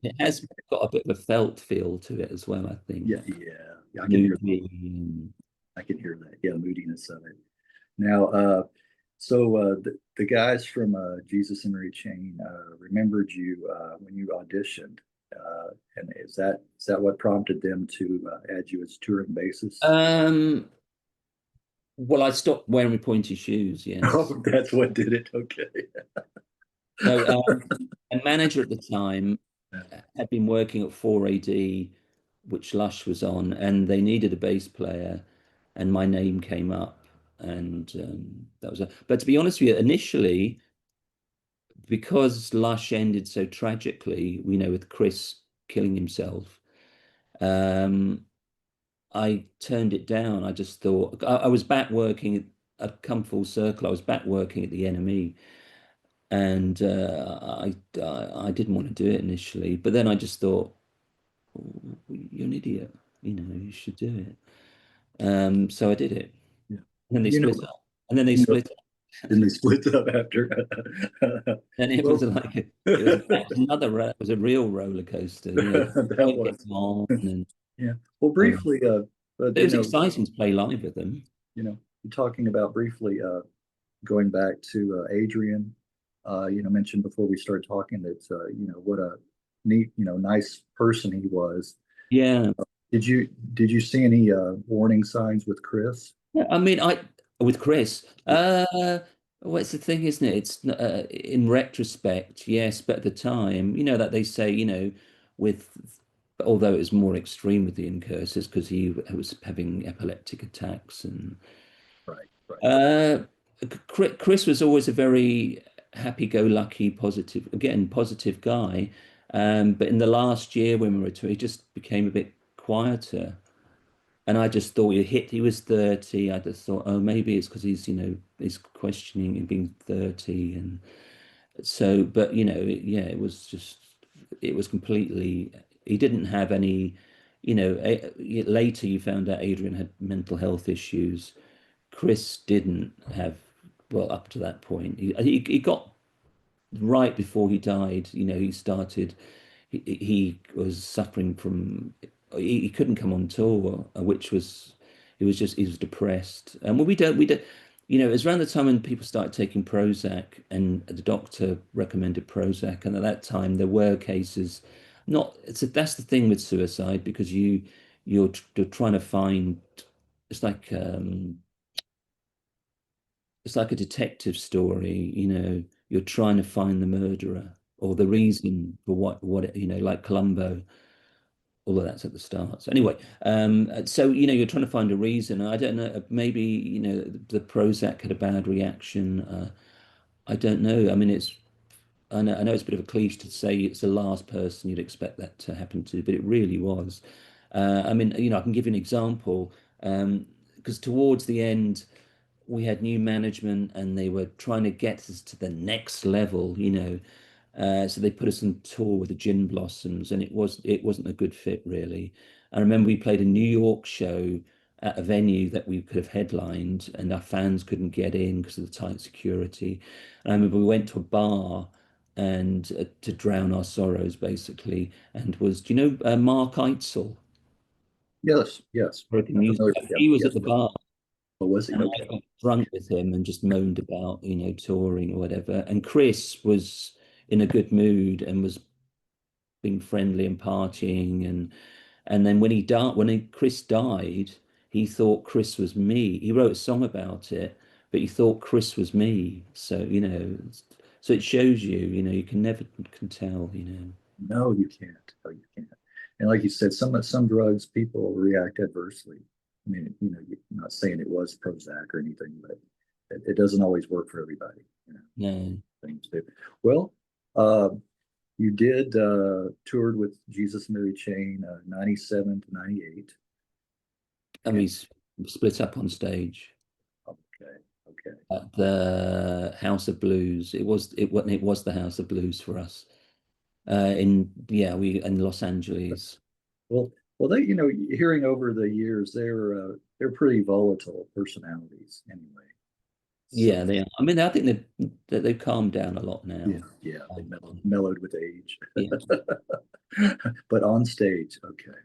S2: It has got a bit of a felt feel to it as well. I think
S1: Yeah, yeah, yeah,
S2: moody.
S1: I can hear that. Yeah, moodiness of it. Now, the guys from Jesus and Mary Chain remembered you when you auditioned, and is that what prompted them to add you as touring bassist?
S2: Um, well, I stopped wearing my pointy shoes. Yes.
S1: Oh, that's what did it. Okay.
S2: No, a manager at the time had been working at 4AD, which Lush was on, and they needed a bass player, and my name came up, and that was. But to be honest with you, initially, because Lush ended so tragically, we know with Chris killing himself, um, I turned it down. I just thought I was back working. I'd come full circle. I was back working at the NME, and I didn't want to do it initially, but then I just thought, oh, you're an idiot. You know, you should do it. So I did it.
S1: Yeah.
S2: And then they
S1: You know,
S2: split up. And then they
S1: you know,
S2: split up.
S1: then they split up after.
S2: And it was
S1: Well,
S2: like that was it was a real roller coaster. You know,
S1: that
S2: it gets
S1: was.
S2: on, and
S1: Yeah. Well,
S2: um,
S1: briefly,
S2: it was exciting to play live with them.
S1: you're talking about briefly going back to Adrian. Mentioned before we started talking that what a neat, nice person he was.
S2: Yeah.
S1: Did you see any warning signs with Chris?
S2: Yeah, I mean, I with Chris. What's the thing, isn't it? It's in retrospect, yes, but at the time, you know that they say, you know, with although it was more extreme with the incursus because he was having epileptic attacks and
S1: Right, right,
S2: uh, Chris was always a very happy-go-lucky, positive guy. But in the last year when we were he just became a bit quieter. And I just thought he was 30. I just thought, oh, maybe it's because he's questioning and being 30. And so, but yeah, it was completely, he didn't have any, later you found out Adrian had mental health issues. Chris didn't have, well, up to that point. He got right before he died, he started, he was suffering from, he couldn't come on tour, which was, he was depressed. And well, we don't, it was around the time when people started taking Prozac and the doctor recommended Prozac. And at that time, there were cases, not, that's the thing with suicide because you're trying to find. It's like it's like a detective story, you're trying to find the murderer or the reason for what like Columbo. All of that's at the start. So anyway, so you're trying to find a reason. I don't know, maybe the Prozac had a bad reaction. I don't know. I mean, I know it's a bit of a cliche to say it's the last person you'd expect that to happen to, but it really was. I mean, I can give you an example, because towards the end we had new management and they were trying to get us to the next level. So they put us on tour with the Gin Blossoms, and it wasn't a good fit really. I remember we played a New York show at a venue that we could have headlined, and our fans couldn't get in because of the tight security. And I remember we went to a bar and to drown our sorrows basically, and do you know Mark Eitzel,
S1: Yes, yes.
S2: American
S1: I'm
S2: music?
S1: familiar with him.
S2: He was
S1: Yes.
S2: at the bar,
S1: Oh, was he?
S2: and I
S1: Okay.
S2: got drunk with him and just moaned about, touring or whatever. And Chris was in a good mood and was being friendly and partying. And then Chris died, he thought Chris was me. He wrote a song about it, but he thought Chris was me. So, so it shows you can never can tell.
S1: No, you can't. No, you can't. And like you said, some drugs people react adversely. I mean, you're not saying it was Prozac or anything, but it doesn't always work for everybody.
S2: No,
S1: Things do. Well, you did toured with Jesus and Mary Chain, 97 to 98.
S2: and
S1: And
S2: we split up on stage
S1: okay, okay.
S2: at the House of Blues. It was the House of Blues for us. We in Los Angeles.
S1: Well, they, hearing over the years, they're pretty volatile personalities anyway. So
S2: Yeah, they are. I mean, I think they've calmed down a lot
S1: yeah,
S2: now.
S1: yeah, they
S2: Um,
S1: mellowed with age.
S2: yeah.
S1: But on stage, okay,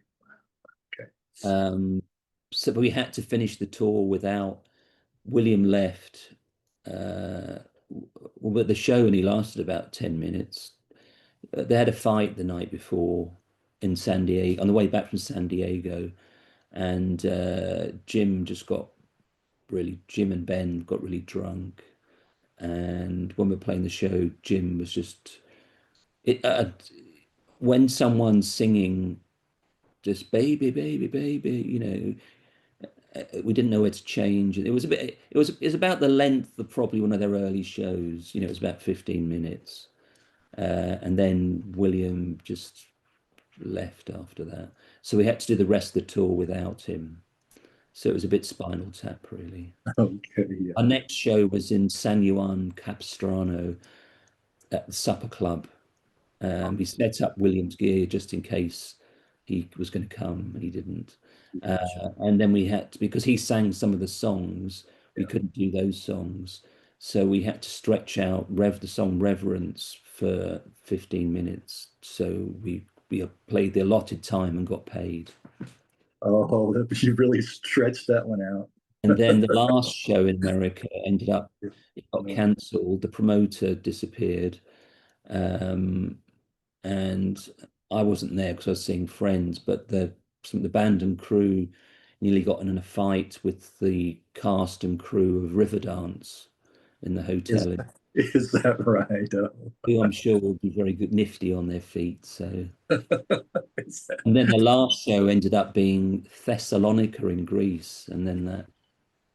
S1: okay.
S2: Um, but we had to finish the tour without William left. Uh, but the show only lasted about 10 minutes. They had a fight the night before in San Diego, on the way back from San Diego, and Jim and Ben got really drunk. And when we were playing the show, Jim was just it. When someone's singing just baby, baby, baby, we didn't know where to change. It was about the length of probably one of their early shows. It was about 15 minutes. And then William just left after that. So we had to do the rest of the tour without him. So it was a bit Spinal Tap, really.
S1: Okay, yeah.
S2: Our next show was in San Juan Capistrano at the Supper Club. We set up William's gear just in case he was going to come, and he didn't.
S1: Gotcha.
S2: And then we had to, because he sang some of the songs, we
S1: Yeah.
S2: couldn't do those songs. So we had to stretch out the song Reverence for 15 minutes. So we played the allotted time and got paid.
S1: Oh, you really stretched that one out.
S2: And then the last show in America ended up, it got
S1: No.
S2: cancelled. The promoter disappeared. Um, and I wasn't there because I was seeing friends, but some of the band and crew nearly got in a fight with the cast and crew of Riverdance in the
S1: Is
S2: hotel,
S1: is that right?
S2: who I'm sure will be very good, nifty on their feet. So,
S1: Is that
S2: and then the last show ended up being Thessalonica in Greece, and then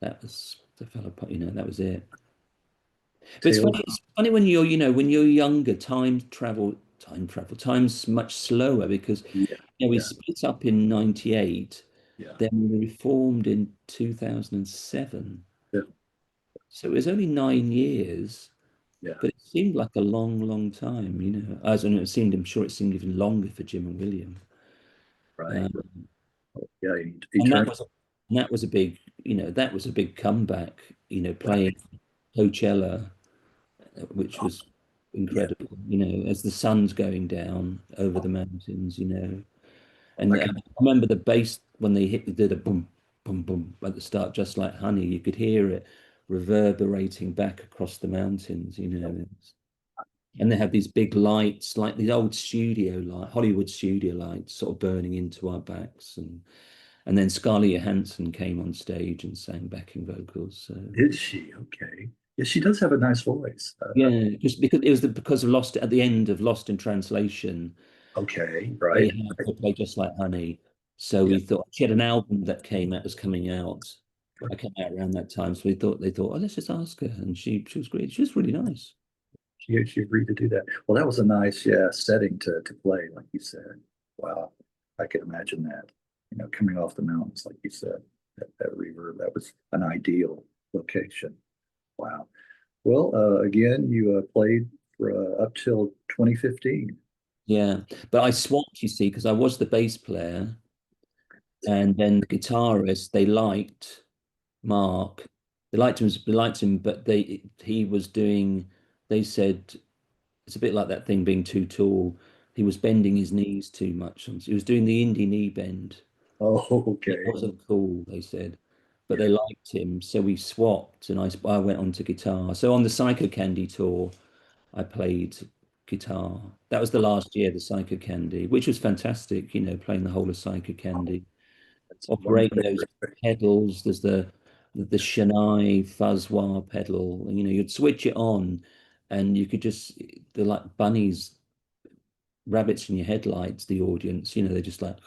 S2: that was the fell apart. That was it. But it's
S1: tales?
S2: funny. It's funny when you're younger. Time's much slower because
S1: Yeah,
S2: we
S1: yeah,
S2: split up in '98,
S1: yeah,
S2: then we reformed in 2007.
S1: yeah,
S2: So it was only 9 years,
S1: yeah.
S2: but it seemed like a long, long time. As and I'm sure it seemed even longer for Jim and William.
S1: Right.
S2: Um,
S1: Yeah,
S2: and that
S1: eternity.
S2: was that was a big, that was a big comeback. Playing Coachella, which was
S1: Yeah,
S2: incredible. As the sun's going down over the mountains.
S1: I
S2: And I
S1: can.
S2: remember the bass when they did a boom, boom, boom at the start, just like Honey. You could hear it reverberating back across the mountains. And they have these big lights, like these old studio light, Hollywood studio lights, sort of burning into our backs. And And then Scarlett Johansson came on stage and sang backing vocals. So
S1: Did she? Okay. Yeah, she does have a nice voice.
S2: yeah, just because it was because of Lost at the end of Lost in Translation,
S1: Okay,
S2: they
S1: right.
S2: had to play Just Like Honey. So
S1: Yeah.
S2: we thought she had an album that was coming out. I came out around that time, so they thought, oh, let's just ask her, and she was great. She was really nice.
S1: She agreed to do that. Well, that was a nice, yeah, setting to play, like you said. Wow. I could imagine that, coming off the mountains, like you said, that reverb, that was an ideal location. Wow. Well, again, you played for up till 2015.
S2: Yeah, but I swapped, you see, because I was the bass player, and then the guitarist they liked Mark. They liked him, but he was doing. They said it's a bit like that thing being too tall. He was bending his knees too much. He was doing the indie knee bend.
S1: Oh,
S2: It
S1: okay.
S2: wasn't cool, they said, but
S1: Yeah.
S2: they liked him, so we swapped, and I went on to guitar. So on the Psycho Candy tour, I played guitar. That was the last year, the Psycho Candy, which was fantastic. Playing the whole of Psycho Candy,
S1: That's one of
S2: operating
S1: my
S2: those
S1: favorite.
S2: pedals. There's the Chennai fuzz wah pedal, and you'd switch it on, and you could just they're like bunnies, rabbits in your headlights. The audience, they're just like.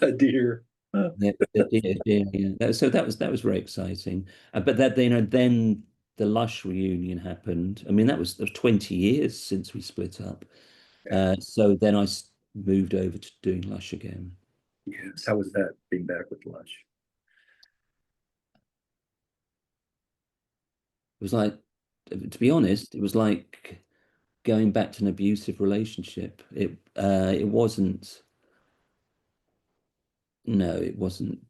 S1: A deer.
S2: Yeah, yeah. So that was very exciting. But then the Lush reunion happened. I mean, that was 20 years since we split up.
S1: Yeah.
S2: So then moved over to doing Lush again.
S1: Yes. How was that being back with Lush?
S2: It was like, to be honest, it was like going back to an abusive relationship. It wasn't. No, it wasn't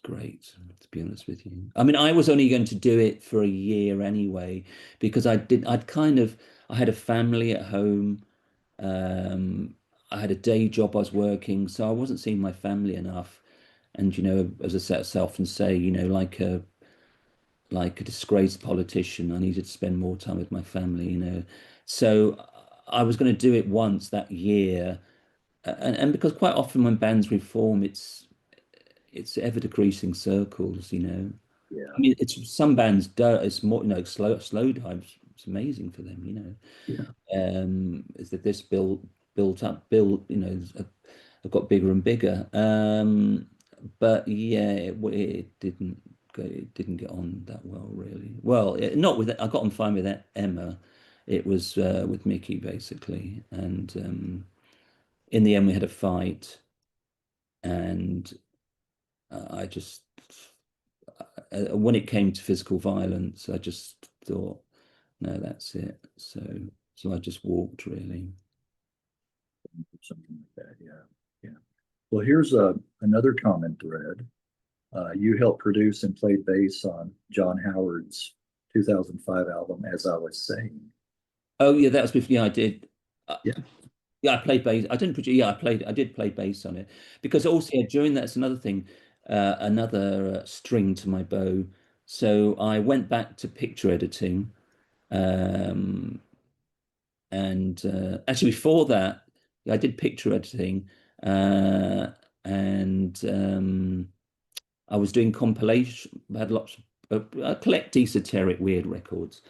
S2: great, to be honest with you. I mean, I was only going to do it for a year anyway, because I had a family at home. Um, I had a day job I was working, so I wasn't seeing my family enough. And as I set myself and say, like a disgraced politician, I needed to spend more time with my family. So I was going to do it once that year, and because quite often when bands reform, it's ever decreasing circles.
S1: Yeah.
S2: I mean, it's some bands do it's more, slow dives. It's amazing for them.
S1: Yeah.
S2: Is that this built up, have got bigger and bigger. But yeah, it didn't get on that well, really. Well, not with I got on fine with that Emma. It was with Mickey basically, and in the end we had a fight, and I just when it came to physical violence, I just thought, no, that's it. So I just walked, really.
S1: Something like that. Yeah. Yeah. Well, here's another common thread. You helped produce and played bass on John Howard's 2005 album, As I Was Saying.
S2: Oh yeah, that was before. Yeah, I did. Uh,
S1: Yeah.
S2: yeah, I played bass. I didn't produce. Yeah, I did play bass on it, because also, yeah, during that's another thing, another string to my bow. So I went back to picture editing, um, and actually before that, I did picture editing, uh, and I was doing compilation. I had lots I collect esoteric weird records.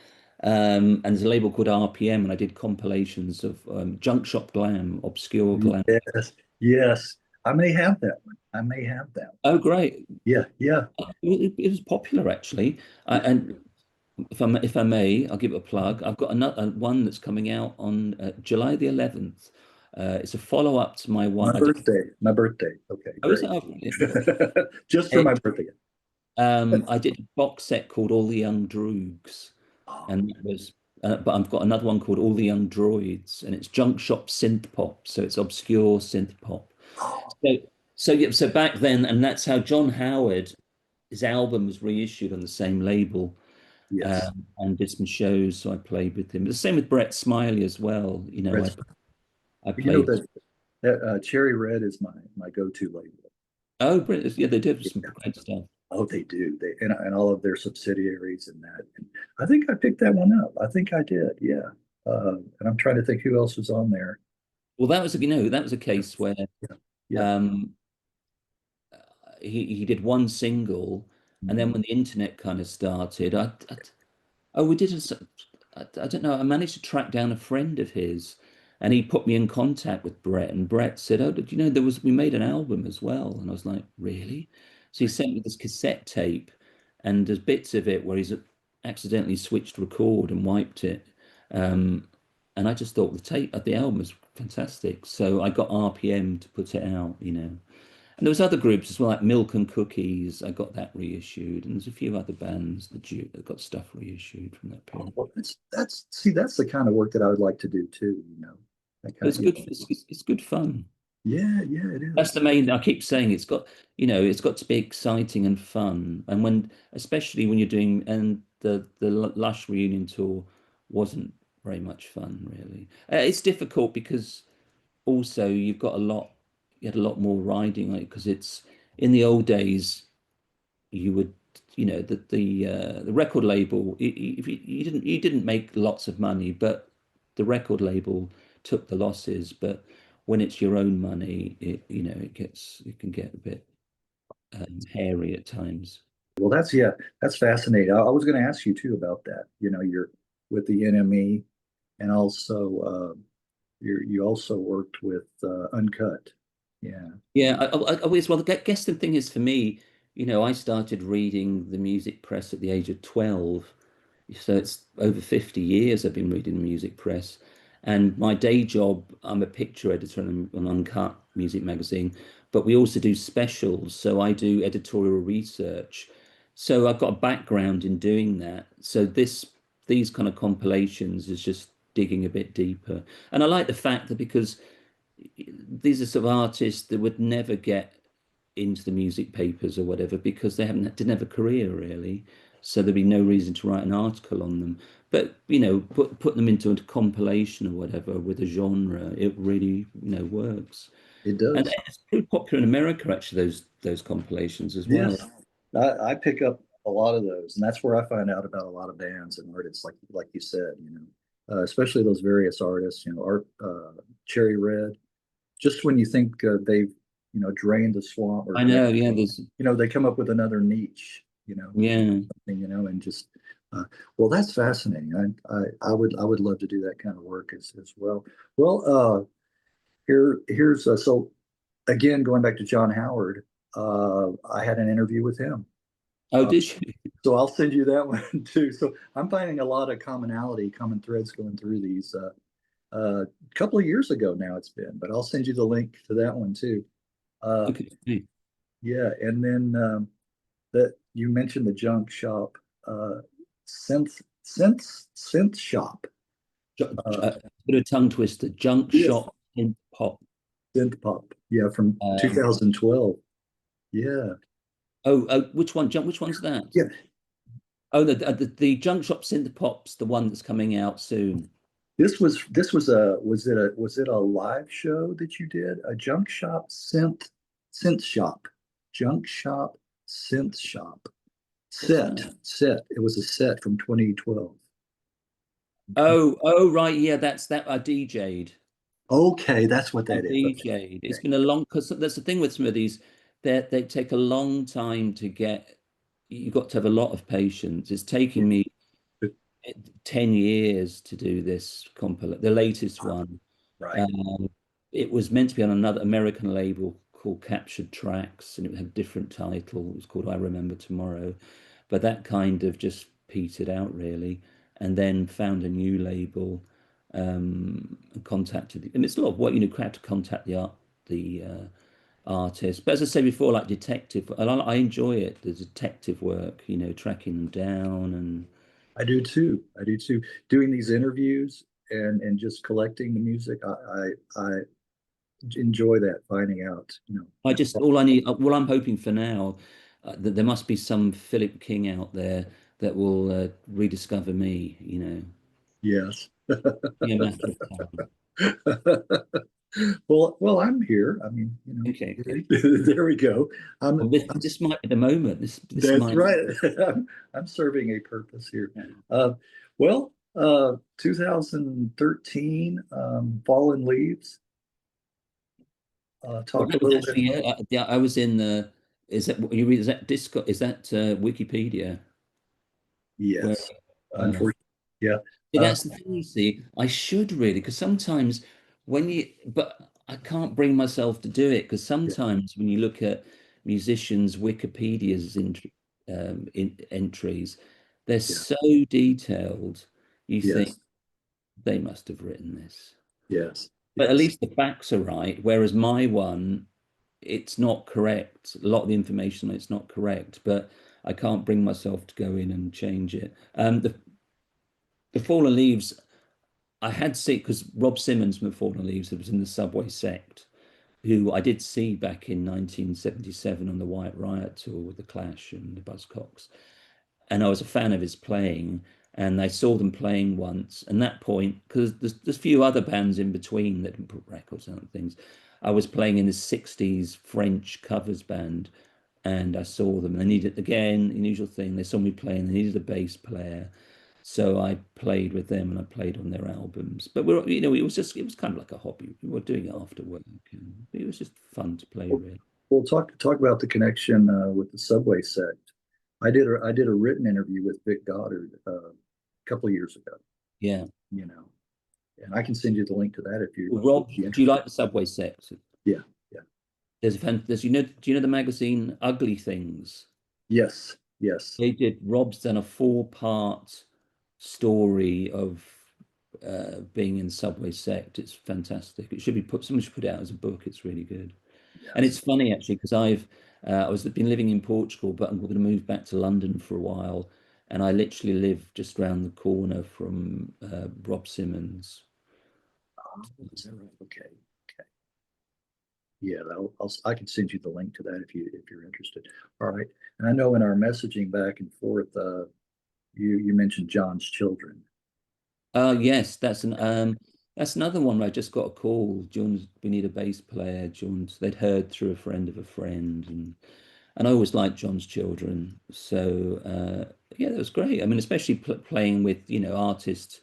S2: And there's a label called RPM, and I did compilations of junk shop glam, obscure glam.
S1: Yes. Yes. I may have that one. I may have that one.
S2: Oh, great!
S1: Yeah. Yeah.
S2: It was popular, actually.
S1: Yeah.
S2: And if I may, I'll give it a plug. I've got another one that's coming out on July the 11th. It's a follow-up to my
S1: My
S2: one. I did.
S1: birthday. My birthday. Okay,
S2: Oh, is it?
S1: great.
S2: Oh, brilliant.
S1: Just for my
S2: It,
S1: birthday.
S2: I did a box set called All the Young Droogs,
S1: Oh,
S2: and but I've got another one called All the Young Droids, and it's junk shop synth pop, so it's obscure synth pop.
S1: oh,
S2: So, yeah, so back then, and that's how John Howard, his album was reissued on the same label,
S1: yes.
S2: and did some shows. So I played with him. The same with Brett Smiley as well.
S1: That's,
S2: I
S1: you know
S2: played.
S1: that Cherry Red is my go-to label.
S2: Oh, Brett, yeah, they did some
S1: Yeah.
S2: great stuff.
S1: Oh, they do. They and all of their subsidiaries and that. And I think I picked that one up. I think I did. Yeah. And I'm trying to think who else was on there.
S2: Well, that was that was a case where
S1: Yeah. Yeah.
S2: um, he did one single, and then
S1: Mhm.
S2: when the internet kind of started, oh, we did I don't know. I managed to track down a friend of his, and he put me in contact with Brett. And Brett said, "Oh, did you know we made an album as well?" And I was like, "Really?" So he sent me this cassette tape, and there's bits of it where he's accidentally switched record and wiped it. Um, and I just thought the album was fantastic. So I got RPM to put it out. And there was other groups as well, like Milk and Cookies. I got that reissued, and there's a few other bands that got stuff reissued from that
S1: Oh,
S2: period.
S1: well, that's the kind of work that I would like to do too, That
S2: But
S1: kind
S2: it's
S1: of,
S2: good. It's good fun.
S1: yeah, yeah, it
S2: That's
S1: is.
S2: the main. I keep saying it's got to be exciting and fun. And especially when you're doing, and the Lush reunion tour wasn't very much fun, really. It's difficult because also you had a lot more riding, like because it's in the old days. You would the record label you didn't make lots of money, but the record label took the losses. But when it's your own money, it can get a bit hairy at times.
S1: Well, that's fascinating. I was going to ask you too about that. You're with the NME, and also you also worked with Uncut. Yeah.
S2: Yeah, I always, well, I guess the thing is for me, I started reading the music press at the age of 12. So it's over 50 years I've been reading the music press. And my day job, I'm a picture editor on an Uncut music magazine, but we also do specials. So I do editorial research. So I've got a background in doing that. So these kind of compilations is just digging a bit deeper. And I like the fact that because these are sort of artists that would never get into the music papers or whatever because didn't have a career really. So there'd be no reason to write an article on them. But put them into a compilation or whatever with a genre, it really works.
S1: It
S2: And
S1: does.
S2: it's pretty popular in America actually. Those compilations as well.
S1: Yes. I pick up a lot of those, and that's where I find out about a lot of bands and artists, like you said, especially those various artists, Art, Cherry Red. Just when you think they've, drained the swamp or
S2: I
S1: drained,
S2: know. Yeah. There's.
S1: they come up with another niche,
S2: Yeah.
S1: something, and just, uh, well, that's fascinating. I would love to do that kind of work as well. Well, here's so again, going back to John Howard, I had an interview with him.
S2: Oh,
S1: Uh,
S2: did you?
S1: so I'll send you that one too. So I'm finding a lot of common threads going through these. A couple of years ago now it's been, but I'll send you the link to that one too. Uh,
S2: Okay.
S1: yeah, and then that you mentioned the junk shop, uh, synth shop, uh,
S2: Bit of tongue twister. Junk
S1: yes,
S2: shop in pop.
S1: synth pop, yeah, from
S2: Um,
S1: 2012. Yeah,
S2: which one? Junk. Which one's that?
S1: yeah.
S2: Oh, the Junk Shop Synth Pop's the one that's coming out soon.
S1: Was it a live show that you did? A junk shop synth shop, junk shop synth shop
S2: What's
S1: set
S2: that?
S1: set. It was a set from 2012.
S2: Oh, right, yeah, that's that. I DJ'd.
S1: Okay, that's what
S2: I
S1: that is.
S2: DJ'd. It's
S1: Okay.
S2: been a long because that's the thing with some of these. They take a long time to get. You've got to have a lot of patience. It's
S1: Yeah.
S2: taking me 10 years to do this compilation, the latest one.
S1: Right.
S2: Um, it was meant to be on another American label called Captured Tracks, and it had a different title. It was called I Remember Tomorrow, but that kind of just petered out really, and then found a new label, and contacted. And it's a lot of what you have to contact the artist. But as I said before, like detective, I enjoy it. The detective work, tracking them down and.
S1: I do too. I do too. Doing these interviews and just collecting the music, I enjoy that. Finding out,
S2: I just all I need, well, I'm hoping for now that there must be some Philip King out there that will rediscover me.
S1: yes.
S2: Be a matter of time.
S1: Well, I'm here. I mean,
S2: Okay, good.
S1: there we go.
S2: Well, this might be the moment. This
S1: That's
S2: might.
S1: right. I'm serving a purpose here. Uh, well, 2013, Fallen Leaves.
S2: Well,
S1: talk a
S2: that was
S1: little bit.
S2: actually, yeah, I was in the, is that what you read? Is that Disco? Is that Wikipedia? Where,
S1: Yes,
S2: uh,
S1: unfortunately, yeah,
S2: yeah,
S1: uh,
S2: that's the thing, you see. I should really, because sometimes but I can't bring myself to do it because
S1: yeah,
S2: sometimes when you look at musicians' Wikipedia's entries, they're
S1: yeah,
S2: so detailed. You think
S1: yes,
S2: they must have written this.
S1: yes,
S2: But at
S1: yes,
S2: least the facts are right, whereas my one, it's not correct. A lot of the information, it's not correct, but I can't bring myself to go in and change it. The Fallen Leaves, I had seen because Rob Simmons from the Fallen Leaves was in the Subway Sect, who I did see back in 1977 on the White Riot tour with the Clash and the Buzzcocks, and I was a fan of his playing. And I saw them playing once, and that point, because there's a few other bands in between that didn't put records out and things. I was playing in the '60s French covers band, and I saw them. And they needed again, the usual thing. They saw me playing. They needed a bass player, so I played with them and I played on their albums. But it was kind of like a hobby. We were doing it after work, and it was just fun to play,
S1: We'll,
S2: really.
S1: we'll talk about the connection with the Subway sect. I did a written interview with Vic Goddard a couple of years ago.
S2: Yeah.
S1: You know, and I can send you the link to that if you
S2: Well, Rob,
S1: would be
S2: do you
S1: interested.
S2: like the Subway Sect?
S1: Yeah, yeah,
S2: There's do you know the magazine Ugly Things?
S1: yes, yes.
S2: Rob's done a four-part story of being in Subway Sect. It's fantastic. It should be someone should put it out as a book. It's really good. And it's
S1: Yes.
S2: funny actually because I was been living in Portugal, but I'm going to move back to London for a while, and I literally live just round the corner from Rob Simmons.
S1: Oh, is that right? Okay. Okay. Yeah, I can send you the link to that if you're interested. All right. And I know in our messaging back and forth, you mentioned John's Children.
S2: Yes, that's another one where I just got a call. We need a bass player. They'd heard through a friend of a friend, and I always liked John's Children. So yeah, that was great. I mean, especially playing with artists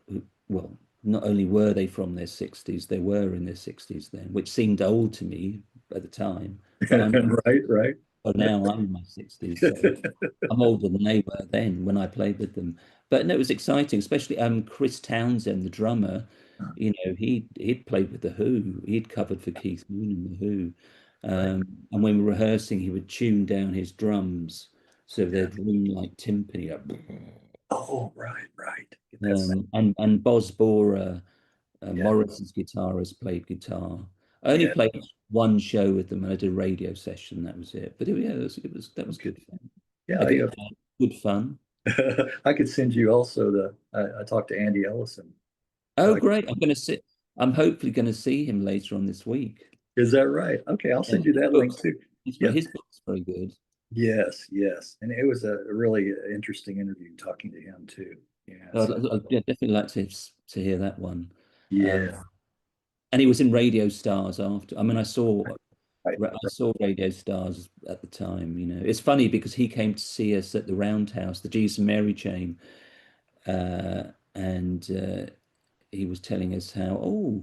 S2: who, well, not only were they from their 60s, they were in their 60s then, which seemed old to me at the time. But
S1: Right, right.
S2: now I'm in my 60s, so I'm older than they were then when I played with them. But no, it was exciting, especially Chris Townsend, the drummer. He'd played with the Who. He'd covered for Keith Moon and the Who.
S1: Right.
S2: And when we were rehearsing, he would tune down his drums so
S1: Yeah.
S2: they'd ring like timpani.
S1: Oh, right, right. That's
S2: And Boz Bora,
S1: yeah,
S2: Morris's guitarist, played guitar. I only
S1: yeah.
S2: played one show with them, and I did a radio session. That was it. But yeah, that was
S1: Okay.
S2: good fun.
S1: Yeah,
S2: A good good fun.
S1: I could send you also I talked to Andy Ellison.
S2: Oh,
S1: Like,
S2: great! I'm hopefully going to see him later on this week.
S1: is that right? Okay, I'll
S2: Yeah,
S1: send you that link too. Yeah.
S2: his book's very good.
S1: Yes, yes. And it was a really interesting interview talking to him too. Yeah. So
S2: I'd definitely like to hear that one.
S1: yeah.
S2: And he was in Radio Stars after. I mean,
S1: Right.
S2: I saw Radio Stars at the time. It's funny because he came to see us at the Roundhouse, the Jesus and Mary chain, and he was telling us how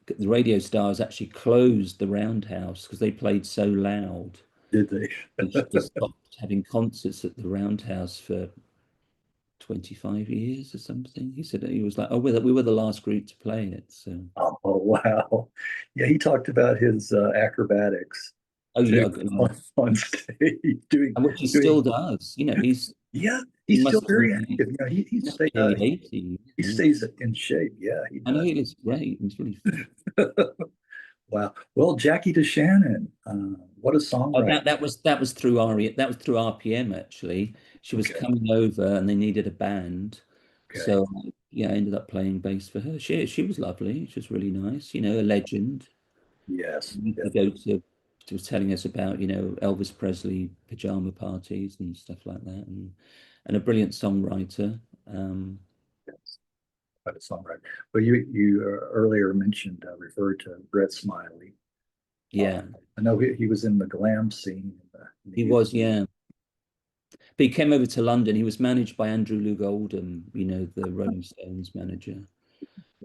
S2: the Radio Stars actually closed the Roundhouse because they played so loud.
S1: Did they?
S2: They stopped having concerts at the Roundhouse for 25 years or something. He was like, oh, we were the last group to play it. So,
S1: Oh, wow. Yeah, he talked about his acrobatics
S2: oh
S1: too
S2: yeah,
S1: on stage
S2: and which he
S1: doing
S2: still does.
S1: yeah,
S2: He
S1: he's still
S2: must be
S1: very active. You know,
S2: he must be nearly 80.
S1: he stays in shape. Yeah, he
S2: I know
S1: does.
S2: he looks great. He's really fit.
S1: Wow. Well, Jackie DeShannon, what a
S2: Oh,
S1: songwriter.
S2: that was through that was through RPM actually. She was
S1: Okay.
S2: coming over and they needed a band.
S1: Okay.
S2: So yeah, I ended up playing bass for her. She was lovely. She was really nice, a legend.
S1: Yes.
S2: We used
S1: Yes.
S2: to go to She was telling us about, Elvis Presley pajama parties and stuff like that, and a brilliant songwriter. Um,
S1: Yes. Quite a songwriter. But you earlier mentioned referred to Brett Smiley. Uh,
S2: yeah,
S1: I know he was in the glam scene in the
S2: he
S1: UK.
S2: was, yeah. But he came over to London. He was managed by Andrew Loog Oldham, the Rolling Stones manager.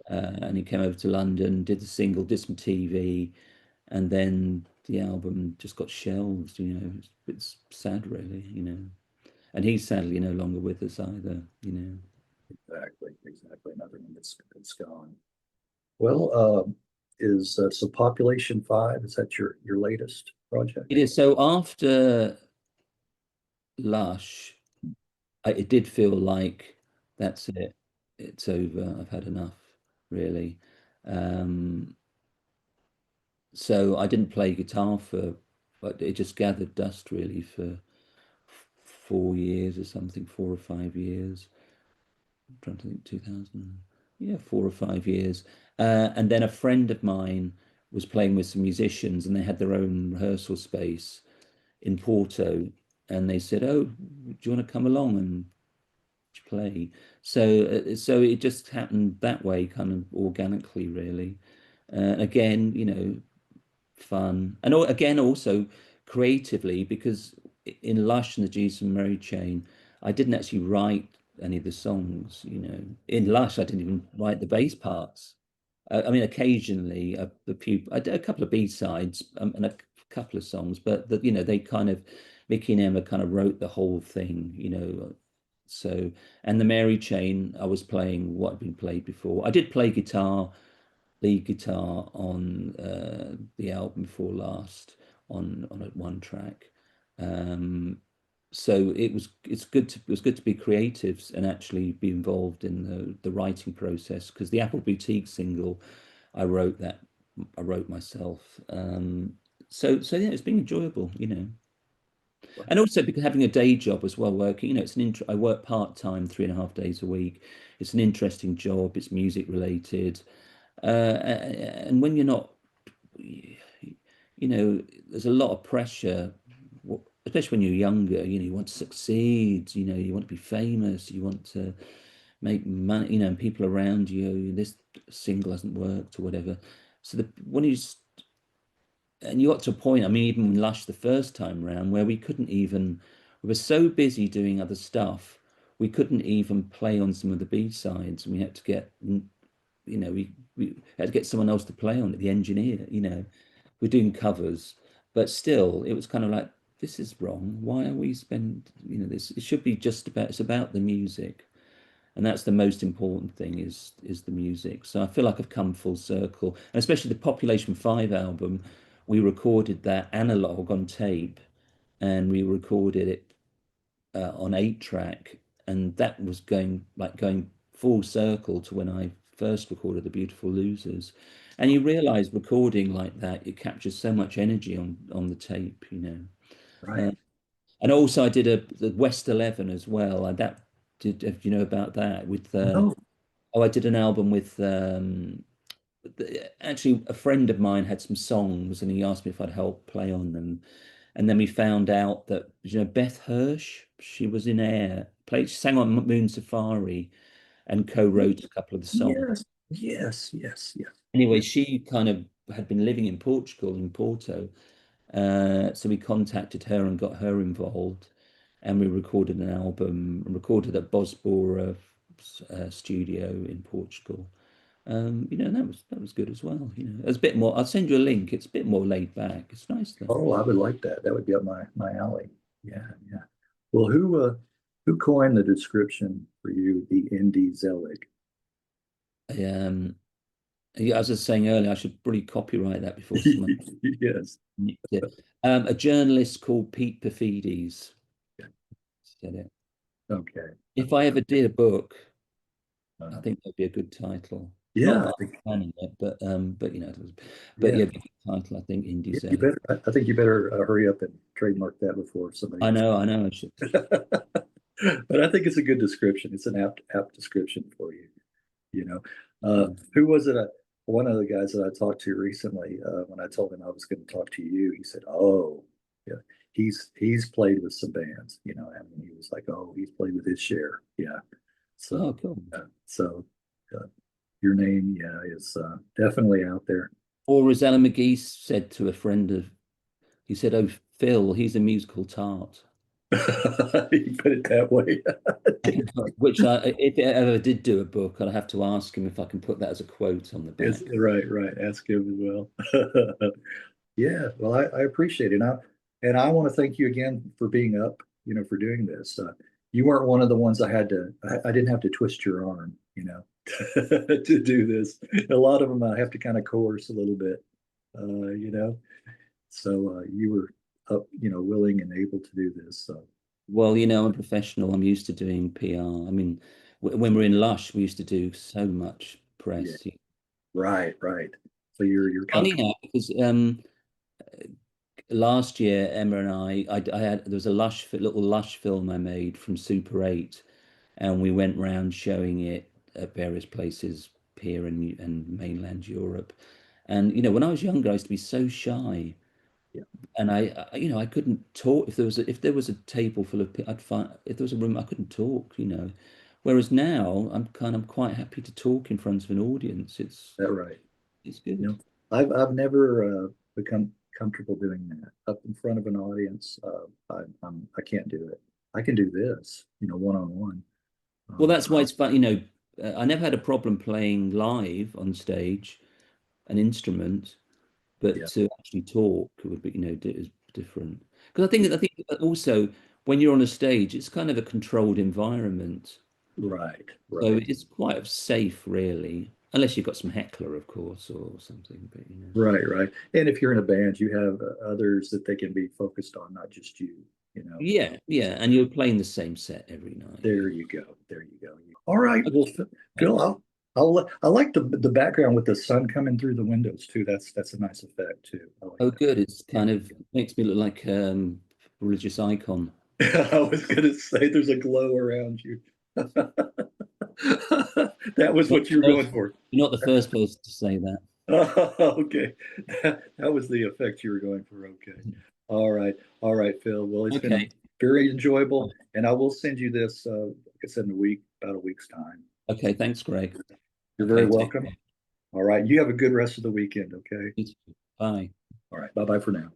S2: and he came over to London, did the single, did some TV, and then the album just got shelved. It's sad, really. And he's sadly no longer with us either.
S1: Exactly, exactly. Another one that's gone. Well, so Population 5, is that your latest project?
S2: It is. So after Lush, it did feel like that's it. It's over. I've had enough, really. Um, so I didn't play guitar but it just gathered dust really for 4 years or something, 4 or 5 years. I'm trying to think, 2000, yeah, 4 or 5 years. And then a friend of mine was playing with some musicians, and they had their own rehearsal space in Porto, and they said, "Oh, do you want to come along and play?" So it just happened that way, kind of organically, really. Again, fun, and again also creatively, because in Lush and the Jesus and Mary Chain, I didn't actually write any of the songs. In Lush, I didn't even write the bass parts. I mean, occasionally I did a couple of B-sides, and a couple of songs, but they kind of, Mickey and Emma kind of wrote the whole thing. So, and the Mary Chain, I was playing what had been played before. I did play guitar, lead guitar on the album before last, on one track. Um, so it was good to be creative and actually be involved in the writing process, because the Apple Boutique single, I wrote that I wrote myself. So yeah, it's been enjoyable. And also because having a day job as well, working, I work part-time, 3.5 days a week. It's an interesting job. It's music related. And when you're not, there's a lot of pressure, especially when you're younger. You want to succeed. You want to be famous. You want to make money. And people around you. This single hasn't worked or whatever. So when and you got to a point. I mean, even in Lush the first time round, where we were so busy doing other stuff, we couldn't even play on some of the B sides, and we had to get we had to get someone else to play on it, the engineer. We're doing covers, but still, it was kind of like, this is wrong. Why are we this? It should be it's about the music, and that's the most important thing, is the music. So I feel like I've come full circle, and especially the Population 5 album, we recorded that analog on tape, and we recorded it on 8-track, and that was going full circle to when I first recorded The Beautiful Losers. And you realize recording like that, it captures so much energy on the tape.
S1: Right.
S2: And also I did the West 11 as well. And that did, if you know about that, with
S1: No.
S2: I did an album with actually a friend of mine had some songs, and he asked me if I'd help play on them. And then we found out that, Beth Hirsch, she was in Air, she sang on Moon Safari and co-wrote a couple of the songs.
S1: Yes, yes, yes, yes.
S2: Anyway, she kind of had been living in Portugal, in Porto. So we contacted her and got her involved, and we recorded an album, recorded at Bosbora studio in Portugal. And that was good as well. It's a bit more. I'll send you a link. It's a bit more laid back. It's nice though.
S1: Oh, I would like that. That would be up my alley. Yeah, yeah. Well, who coined the description for you, the indie Zelig?
S2: Um, yeah, as I was saying earlier, I should probably copyright that before someone
S1: Yes.
S2: nicked it. A journalist called Pete Perfides said it.
S1: Okay.
S2: If I ever did a book, I
S1: Uh,
S2: think that'd be a good title. Not
S1: yeah,
S2: that
S1: I
S2: I'm
S1: think
S2: planning it, but but
S1: yeah.
S2: yeah, good title. I think Indie
S1: You
S2: Zelig.
S1: better. I think you better hurry up and trademark that before somebody
S2: I
S1: else.
S2: know, I know. I should.
S1: But I think it's a good description. It's an apt description for you. You know,
S2: Yeah.
S1: who was it? One of the guys that I talked to recently, when I told him I was going to talk to you, he said, "Oh, yeah, he's played with some bands." I mean, he was like, "Oh, he's played with his share." Yeah.
S2: Oh,
S1: So,
S2: cool.
S1: so uh, your name, yeah, is definitely out there.
S2: Or as Ellen McGee said to a friend he said, "Oh, Phil, he's a musical tart."
S1: You put it that way.
S2: Which if I ever did do a book, I'd have to ask him if I can put that as a quote on the
S1: It's,
S2: back.
S1: right, right. Ask him as well. Yeah, well, I appreciate it. And I want to thank you again for being up, for doing this. You weren't one of the ones I didn't have to twist your arm, to do this. A lot of them I have to kind of coerce a little bit, you know. So you were up, willing and able to do this. So
S2: Well, I'm a professional. I'm used to doing PR. I mean, when we're in Lush, we used to do so much
S1: yeah,
S2: press.
S1: right, right. So you're
S2: Funny
S1: comfortable.
S2: now because last year Emma and I had there was a little Lush film I made from Super 8, and we went round showing it at various places here and mainland Europe. And when I was younger, I used to be so shy,
S1: Yeah,
S2: and I couldn't talk if there was a table full of I'd find if there was a room I couldn't talk. Whereas now I'm quite happy to talk in front of an audience. It's
S1: that right.
S2: it's
S1: You
S2: good.
S1: know, I've never become comfortable doing that up in front of an audience. I can't do it. I can do this, one on one.
S2: Well, that's why it's fun. I never had a problem playing live on stage an instrument, but
S1: Yeah,
S2: to actually talk would be, is different. Because I think also when you're on a stage, it's kind of a controlled environment,
S1: right,
S2: so
S1: right,
S2: it's quite safe, really, unless you've got some heckler, of course, or something. But.
S1: right, right. And if you're in a band, you have others that they can be focused on, not just you.
S2: Yeah, yeah,
S1: So
S2: and you're playing the same set every night.
S1: there you go. There you go. All right. Well,
S2: Okay.
S1: Phil, I like the background with the sun coming through the windows too. That's a nice effect too. I like
S2: Oh,
S1: that.
S2: good. It's
S1: Yeah.
S2: kind of makes me look like religious icon.
S1: I was gonna say there's a glow around you. That was
S2: Not
S1: what you were
S2: the
S1: going
S2: first,
S1: for.
S2: you're not the first person to say that.
S1: Okay. That was the effect you were going for. Okay. All right. All right, Phil. Well, it's been
S2: Okay.
S1: very enjoyable. And I will send you this, like I said, in about a week's time.
S2: Okay. Thanks, Greg.
S1: You're very
S2: Okay. Take
S1: welcome.
S2: care.
S1: All right. You have a good rest of the weekend. Okay.
S2: You too. Bye.
S1: All right. Bye bye for now.